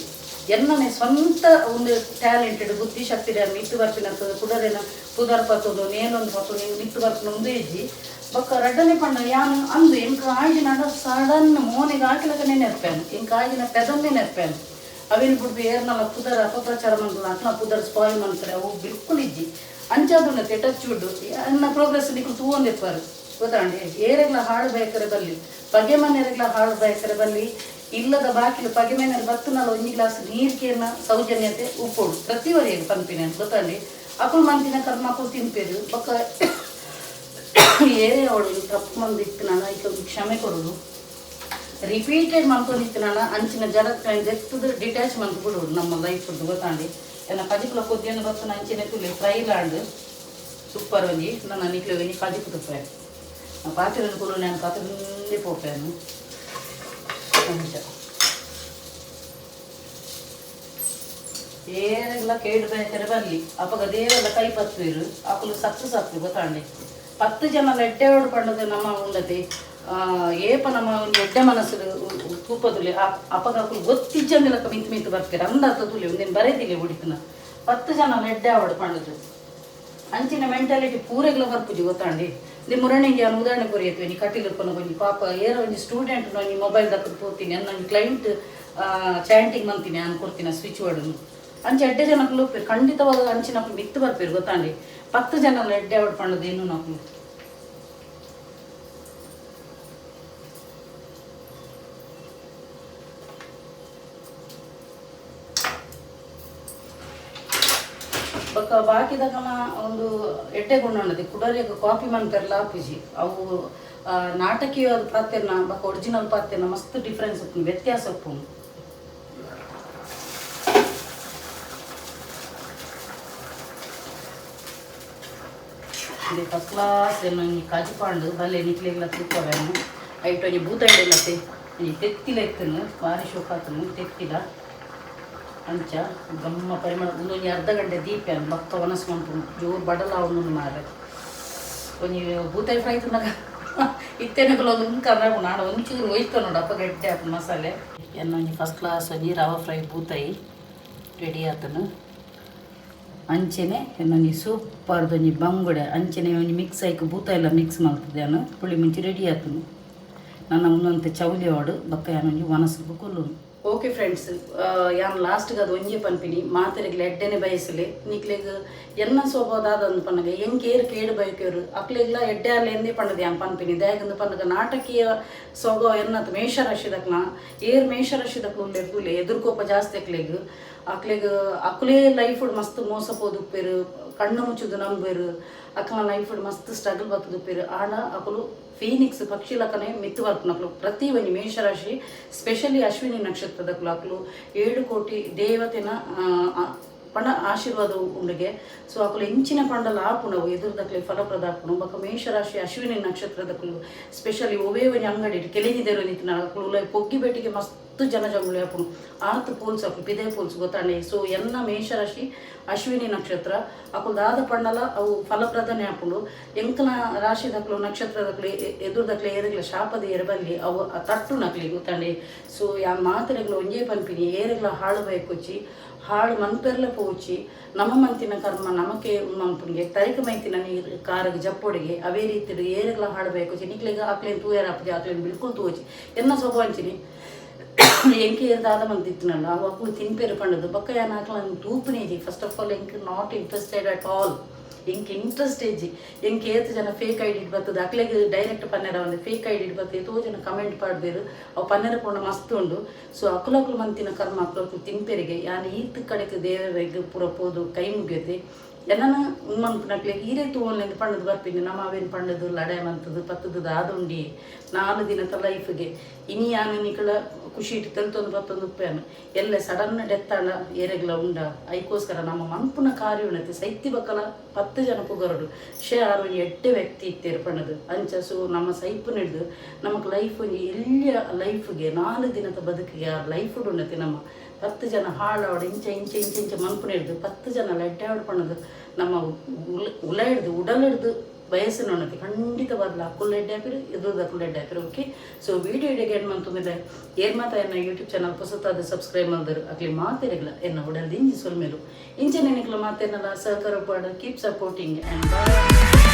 Speaker 1: ಎನ್ನನೆ ಸ್ವಂತ ಒಂದು ಟ್ಯಾಲೆಂಟೆಡ್ ಬುದ್ಧಿಶಕ್ತಿ ಮಿತ್ತು ಬರ್ಪಿನಂತದ್ದು ಕುಡರೇನ ಕುದರ್ ಪತ್ತೊಂದು ನೇನೊಂದು ಪತ್ತು ಮಿತ್ತು ಬರ್ಪಿನ ಒಂದು ಇಜ್ಜಿ ಬೊಕ್ಕ ರಡ್ಡನೆ ಪಂಡ ಯಾನು ಅಂದು ಎಂಕ ಆಜಿನ ಸಡನ್ ಮೋನಿಗೆ ಹಾಕಿಲಕ್ಕ ನೆರ್ಪೇನು ಎಂಕ ಆಜಿನ ಪೆದನ್ನೇ ನೆರ್ಪೇನು ಅವೇನು ಬಿಡ್ದು ಏರ್ನಲ್ಲ ಪುದರ್ ಅಪಪ್ರಚಾರ ಮಂದಲ ಅಟ್ನ ಪುದರ್ ಸ್ಪಾಯಿಲ್ ಮಾಡ್ತಾರೆ ಅವು ಬಿಲ್ಕುಲ್ ಇಜ್ಜಿ ಅಂಚಾದುಂಡತೆ ಟಚ್ ಉಡ್ಡು ಅನ್ನ ಪ್ರೋಗ್ರೆಸ್ ನಿಕ್ಲು ತೂವೊಂದಿಪ್ಪಾರು ಗೊತ್ತಾಂಡಿ ಏರೆಗ್ಲ ಹಾಳು ಬೇಕಾರೆ ಬಲ್ಲಿ ಪಗೆ ಮನೆರೆಗ್ಲ ಹಾಳು ಬೇಕಾರೆ ಬಲ್ಲಿ ಇಲ್ಲದ ಬಾಕಿಲು ಪಗೆ ಮನೆಯಲ್ಲಿ ಬತ್ತು ನಾಲ್ 1 ಗ್ಲಾಸ್ ನೀರ್ಕೆನ ಸೌಜನ್ಯತೆ ಉಪ್ಪೋಡು ಪ್ರತಿವರೆಗೆ ಪಂಪಿನ ಗೊತ್ತಾಂಡಿ ಅಕ್ಕಳು ಮಂತಿನ ಕರ್ಮ ಮಕ್ಕಳು ತಿನ್ಪೇರು ಬೊಕ್ಕ ಏರೇ ಅವಳು ತಪ್ಪು ಮಂದಿ ಇತ್ತು ನಾನು ಈಗ ಕ್ಷಮೆ ಕೊಡೋದು ರಿಪೀಟೆಡ್ ಮಂತ್ಕೊಂಡಿತ್ತು ನಾನು ಅಂಚಿನ ಜಲ ಜೆತ್ತದು ಡಿಟ್ಯಾಚ್ ಮಂತ್ ಬಿಡೋದು ನಮ್ಮ ಲೈಫ್ ಗೊತ್ತಾಂಡಿ ಏನ ಕಜಿಕುಲ ಕೊದ್ದಿಯನ್ನು ಬರ್ತನ ಅಂಚಿನ ತುಳಿ ಫ್ರೈ ಲ್ಯಾಂಡ್ ಸೂಪರ್ ಒಂಜಿ ನನ್ನ ನಿಕ್ಲೆ ಒಂಜಿ ಕಜಿಕು ಫ್ರೈ ಪಾತ್ರೆ ಕೂಡ ನಾನು ಕತ್ತಲ್ಲಿ ಪೋಪೇನು ಅಂಚ ಏನೆಲ್ಲ ಕೇಳಬೇಕಾರೆ ಬರಲಿ ಅಪ್ಪಗ ದೇವೆಲ್ಲ ಕೈ ಪತ್ತುವಿರು ಅಕ್ಕಲು ಸತ್ತು ಗೊತ್ತಾಂಡಿ 10 ಜನ ಎಡ್ಡೆ ಹೊಡ್ಕೊಂಡದು ನಮ್ಮ ಉಂಡತೆ ಏಪ ನಮ್ಮ ಒಂದು ಎಡ್ಡೆ ಮನಸ್ಸು ತೂಪದುಲಿ ಅಪ್ಪಗ ಅಕ್ಕಲು ಗೊತ್ತಿಜ್ಜಂದಿಲ್ಲ ಮಿಂತು ಬರ್ತೀರ ಅಂದಾತ ತುಲಿ ಒಂದೇನು ಬರೇದಿಲ್ಲ ಹುಡಿತನ 10 ಜನ ಎಡ್ಡೆ ಹೊಡ್ಕೊಂಡದು ಅಂಚಿನ ಮೆಂಟಾಲಿಟಿ ಪೂರೆಗ್ಲ ಬರ್ಪುಜಿ ಗೊತ್ತಾಂಡಿ ನಿಮ್ಮ ಮುರಣಿಗೆ ನಾನು ಉದಾಹರಣೆ ಕೊರಿಯತ್ವೆ ನೀ ಕಟ್ಟಿಲಿರ್ಕೊಂಡು ಬಂದು ಪಾಪ ಏರೋ ಒಂದು ಸ್ಟೂಡೆಂಟ್ ನಾನು ಮೊಬೈಲ್ ದಕ್ಕದು ತೋತೀನಿ ನನ್ನ ಕ್ಲೈಂಟ್ ಚಾಂಟಿಂಗ್ ಮಂತೀನಿ ನಾನು ಕೊಡ್ತೀನಿ ಸ್ವಿಚ್ ವರ್ಡನ್ನು ಅಂಚೆ ಎಡ್ಡೆ ಜನಕ್ಕಲು ಖಂಡಿತವಾಗ ಅಂಚಿನಕ್ಕಳು ಮಿತ್ತು ಬರ್ಪೇರು ಗೊತ್ತಾಂಡಿ 10 ಜನ ಎಡ್ಡೆ ಹೊಡ್ಕೊಂಡದು ಇನ್ನೂ ನಕ್ಕಳು ಬೊಕ್ಕ ಬಾಕಿದಾಗನ ಒಂದು ಎಡ್ಡೆ ಗುಂಡದೆ ಕುಡಲಿಗೆ ಕಾಪಿ ಮಾಡ್ತಾರಲ್ಲ ಆಪುಜಿ ಅವು ನಾಟಕೀಯವಾದ ಪಾತ್ರೆನ ಬೊಕ್ಕ ಒರಿಜಿನಲ್ ಪಾತ್ರೆನ ಮಸ್ತ್ ಡಿಫ್ರೆನ್ಸ್ ಉಪ್ಪು ವ್ಯತ್ಯಾಸ ಉಪ್ಪು ಇದು ಫಸ್ಟ್ ಕ್ಲಾಸ್ ಏನು ಕಾಜಿಪಾಂಡು ಬಲ್ಲೆ ನಿಕ್ಲೆಲ್ಲ ತಿಳ್ಕೊಬೇನು ಐಟು ಒಂಜಿ ಬೂತೈಡೆಲ್ಲ ತೆತ್ತಿಲ ಎತ್ತನು ಭಾರಿ ಶೋಕಾತನು ತೆತ್ತಿಲ ಅಂಚ ಗಮ್ಮ ಪರಿಮಳ ಒಂದೊಂದು ಅರ್ಧ ಗಂಟೆ ದೀಪ ಬಕ್ಕ ವನಸ್ಕೊಂಡು ಜೋರು ಬಡಲ ಅವನು ಮಾರೆ ಒಂಜಿ ಬೂತಾಯಿ ಫ್ರೈ ತಿನ್ನಾಗ ಇತ್ತೇನೆಲ್ಲ ಒಂದು ಕರ್ನಾಟಕ ನಾನು ಒಂಚೂರು ಒಯ್ತು ನೋಡು ಅಪ್ಪ ಗಡ್ಡೆ ಹಾಕಿ ಮಸಾಲೆ ಎನ್ನ ಒಂಜಿ ಫಸ್ಟ್ ಕ್ಲಾಸ್ ಒಂಜಿ ರವೆ ಫ್ರೈ ಬೂತಾಯಿ ರೆಡಿ ಆತನು ಅಂಚೆನೆ ಎನ್ನೊಂಜಿ ಸೂಪರ್ದೊಂಜಿ ಬಂಗುಡೆ ಅಂಚೆನೆ ಒಂಜಿ ಮಿಕ್ಸ್ ಆಯ್ಕೆ ಬೂತ ಎಲ್ಲ ಮಿಕ್ಸ್ ಮಾಡ್ತದೆ ನಾನು ಪುಳಿ ಮುಂಚೆ ರೆಡಿ ಆತನು ನನ್ನ ಒಂದೊಂದು ಚೌಲಿ ಆಡು ಬಕ್ಕ ಯಾನೊಂಜಿ ವನಸ್ಸು ಕೊಲ್ಲು ಓಕೆ ಫ್ರೆಂಡ್ಸ್ ಯಾನ್ ಲಾಸ್ಟ್ಗೆ ಅದು ಒಂಜೆ ಪನ್ಪಿನಿ ಮಾತೆರೆಗ್ಲ ಎಡ್ಡೆನೆ ಬಯಸಲಿ ನಿಕ್ಲೆಗ್ ಎನ್ನ ಸೋಬೋದಾದಂದು ಪನ್ನಗ ಎಂಕೇರು ಕೇಡು ಬಯಕೇರು ಅಕ್ಲೆಗ್ಲ ಎಡ್ಡೆ ಅಲ್ಲಿ ಎಂದೇ ಪಂಡದು ಯಾನ್ ಪನ್ಪಿನಿ ದಯಾಗಂದು ಪನ್ನಗ ನಾಟಕೀಯ ಸೋಗೋ ಎನ್ನತ್ ಮೇಷರಾಶಿದಕ್ನ ಏರ್ ಮೇಷರಾಶಿದಕ್ಲು ಉಲ್ಲೆರ್ದುಲೆ ಎದುರ್ಕೋಪ ಜಾಸ್ತಿ ಅಕ್ಲೆಗ್ ಅಕ್ಲೇ ಲೈಫ್ ಮಸ್ತ್ ಮೋಸ ಪೋದುಪ್ಪೇರು ಕಣ್ಣು ಮುಚ್ಚುದು ನಂಬೇರು ಅಕ್ಕನ ಲೈಫ್ ಮಸ್ತ್ ಸ್ಟ್ರಗಲ್ ಬತ್ತದುಪ್ಪೇರು ಆಡ ಅಕಲು ಫೀನಿಕ್ಸ್ ಪಕ್ಷಿ ಲಕ್ಕನೆ ಮಿತ್ತು ಬರ್ಪನಕ್ಲು ಪ್ರತಿ ಒಂಜಿ ಮೇಷರಾಶಿ ಸ್ಪೆಷಲಿ ಅಶ್ವಿನಿ ನಕ್ಷತ್ರದಕ್ಲು ಅಕ್ಲು 7 ಕೋಟಿ ದೇವತೆನ ಪಂಡ ಆಶೀರ್ವಾದ ಉಂಡಿಗೆ ಸೊ ಅಕಲು ಎಂಚಿನ ಪಂಡಲ ಆಪುಣವು ಎದುರ್ದಕ್ಲೆ ಫಲಪ್ರದ ಆಪುಣು ಬೊಕ ಮೇಷರಾಶಿ ಅಶ್ವಿನಿ ನಕ್ಷತ್ರದಕ್ಲು ಸ್ಪೆಷಲಿ ಒವೇ ಒಂಜಿ ಅಂಗಡಿ ಕೆಳಗಿದೇರು ನಿಂತಿನ ಅಕ್ಲು ಪೊಗ್ಗಿ ಬೇಟಿಗೆ ಮಸ್ತ್ ಜನ ಜಂಗುಳಿ ಆಪುಣು ಆತು ಪೋಲ್ಸ್ ಅಕ್ಲು ಪಿದೆ ಪೋಲ್ಸ್ ಗೊತ್ತಾಂಡೆ ಸೊ ಎನ್ನ ಮೇಷರಾಶಿ ಅಶ್ವಿನಿ ನಕ್ಷತ್ರ ಅಕಲು ದಾದ ಪಂಡಲ ಅವು ಫಲಪ್ರದನೆ ಆಪುಂಡು ಎಂಕಲ ರಾಶಿದಕ್ಲು ನಕ್ಷತ್ರದಕ್ಲು ಎದುರ್ದಕ್ಲೆ ಏರೆಗ್ಲ ಶಾಪದ ಎರಬಲ್ಲಿ ಅವು ತಟ್ಟು ನಕ್ಲಿ ಗೊತ್ತಾಂಡೆ ಸೊ ಯಾನ್ ಮಾತ್ರೆಗ್ಲ ಒಂಜೇ ಪನ್ಪಿನಿ ಏರೆಗ್ಲ ಹಾಳು ಬಯಕೊಚ್ಚಿ ಹಾಳು ಮನ್ಪೆರ್ಲ ಪೋಚಿ ನಮ್ಮ ಮಂತಿನ ಕರ್ಮ ನಮಕೆ ಮನ್ಪುನಿಗೆ ತರಿಕ ಮೈತಿನ ನೀರು ಕಾರಿಗೆ ಜಪ್ಪೊಡಿಗೆ ಅವೇ ರೀತಿ ಏರೆಗ್ಲ ಹಾಡಬೇಕು ನಿಕ್ಲಿಗೆ ಆಕ್ಲೇನು ತೂಯಾರ ಅಪ್ಪಗೆ ಆಕ್ಲೇನು ಬಿಲ್ಕುಲ್ ತೂಚಿ ಎನ್ನ ಸೊಬ ಅಂಚಿನಿ ಎಂಕೆ ಏರ್ದಾದ ಮಂತಿತ್ತಿನಲ್ಲ ಅವು ಅಕ್ಕಳು ತಿನ್ಪೇರು ಪಂಡದು ಬಕ್ಕ ಯಾನ್ ಆಕ್ಲ ತೂಪನೇಜಿ ಫಸ್ಟ್ ಆಫ್ ಆಲ್ ಎಂಕ್ ನಾಟ್ ಇಂಟ್ರೆಸ್ಟೆಡ್ ಅಟ್ ಆಲ್ ಎಂಕ್ ಇಂಟ್ರೆಸ್ಟ್ ಏಜಿ ಎಂಕ್ ಏತು ಜನ ಫೇಕ್ ಐಡಿ ಬರ್ತದೆ ಅಕ್ಲೆಗೆ ಡೈರೆಕ್ಟ್ ಪನ್ನೆರ ಒಂದು ಫೇಕ್ ಐಡಿ ಬರ್ತದೆ ಎಷ್ಟೋ ಜನ ಕಮೆಂಟ್ ಪಾಡ್ದೇರು ಅವು ಪನ್ನೆರ ಪೋಂಡ ಮಸ್ತ್ ಉಂಡು ಸೊ ಅಕ್ಲಕ್ಲು ಮಂತಿನ ಕರ್ಮ ಅಕ್ಲಕ್ಲು ತಿನ್ಪೇರಿಗೆ ಯಾನ್ ಈತ್ ಕಡೆಗೆ ದೇವರಿಗೆ ಪೂರ ಪೋದು ಕೈ ಮುಗಿಯತೆ ಎನ್ನ ಉನ್ಮನ್ಪುನಕ್ಲೆ ಈರೇ ತೂವನ್ಲೆಂದು ಪಂಡದು ಬರ್ಪಿನಿ ನಮ್ಮ ಅವೇನು ಪಂಡದು ಲಡೆ ಮಂತದು ಪತ್ತದು ಆದುಂಡಿ 4 ದಿನದ ಲೈಫ್ಗೆ ಇನಿ ಯಾನು ನಿಕಳ ಖುಷಿ ಇಟ್ಟು ತೆಲ್ತೊಂದು ಬತ್ತೊಂದು ಉಪ್ಪೇನು ಎಲ್ಲ ಸಡನ್ ಡೆತ್ತಾಣ ಏರೆಗ್ಲ ಉಂಡ ಐಕೋಸ್ಕರ ನಮ್ಮ ಮನ್ಪುನ ಕಾರ್ಯುಣತೆ ಸೈತಿ ಬಕ್ಕಲ 10 ಜನ ಪುಗರಡು ಆರು ಎಡ್ಡೆ ವ್ಯಕ್ತಿ ಇತ್ತೇರು ಪಂಡದು ಅಂಚ ಸೊ ನಮ್ಮ ಸೈಪು ಹಿಡಿದು ನಮಗೆ ಲೈಫ್ ಎಲ್ಲಿಯ ಲೈಫ್ಗೆ 4 ದಿನದ ಬದುಕಿಗೆ ಆ ಲೈಫ್ ಉಣ್ಣತೆ ನಮ್ಮ 10 ಜನ ಹಾಳಾಡು ಇಂಚೆ ಮನ್ಪುನ ಹಿಡಿದು 10 ಜನ ಲೆಡ್ಡೆ ಆಡ್ಪಣ್ಣದು ನಮ್ಮ ಉಲ ಹಿಡ್ದು ಉಡಲ್ ಹಿಡ್ದು ವಯಸ್ಸಿನ ಉಣ್ಣತೆ ಖಂಡಿತ ಬರಲ್ಲ ಅಕ್ಕುಲ್ ಎಡ್ಡೆ ಹಾಕಿರು ಎದುರ್ದು ಅಕ್ಕುಲ್ ಎಡ್ಡೆ ಹಾಕಿರು ಓಕೆ ಸೊ ವಿಡಿಯೋ ಇಡೆಗೆ ಏನು ಮಂತುಮಿದೆ ಏನ್ ಮಾತಾ ಎನ್ನ ಯೂಟ್ಯೂಬ್ ಚಾನಲ್ ಹೊಸತಾದ ಸಬ್ಸ್ಕ್ರೈಬ್ ಮಾಡಿದ್ರು ಅಕ್ಲಿ ಮಾತಿರಗಿಲ್ಲ ಎನ್ನ ಉಡಲ್ದು ಇಂಜಿ ಸೊಲ್ಮೇಲು ಇಂಚೆ ನೆನಕ್ಲ ಮಾತೇನಲ್ಲ ಸಹಕಾರ ಪಾಡ ಕೀಪ್ ಸಪೋರ್ಟಿಂಗ್ ಆ್ಯಂಡ್ ಬಾಯ್.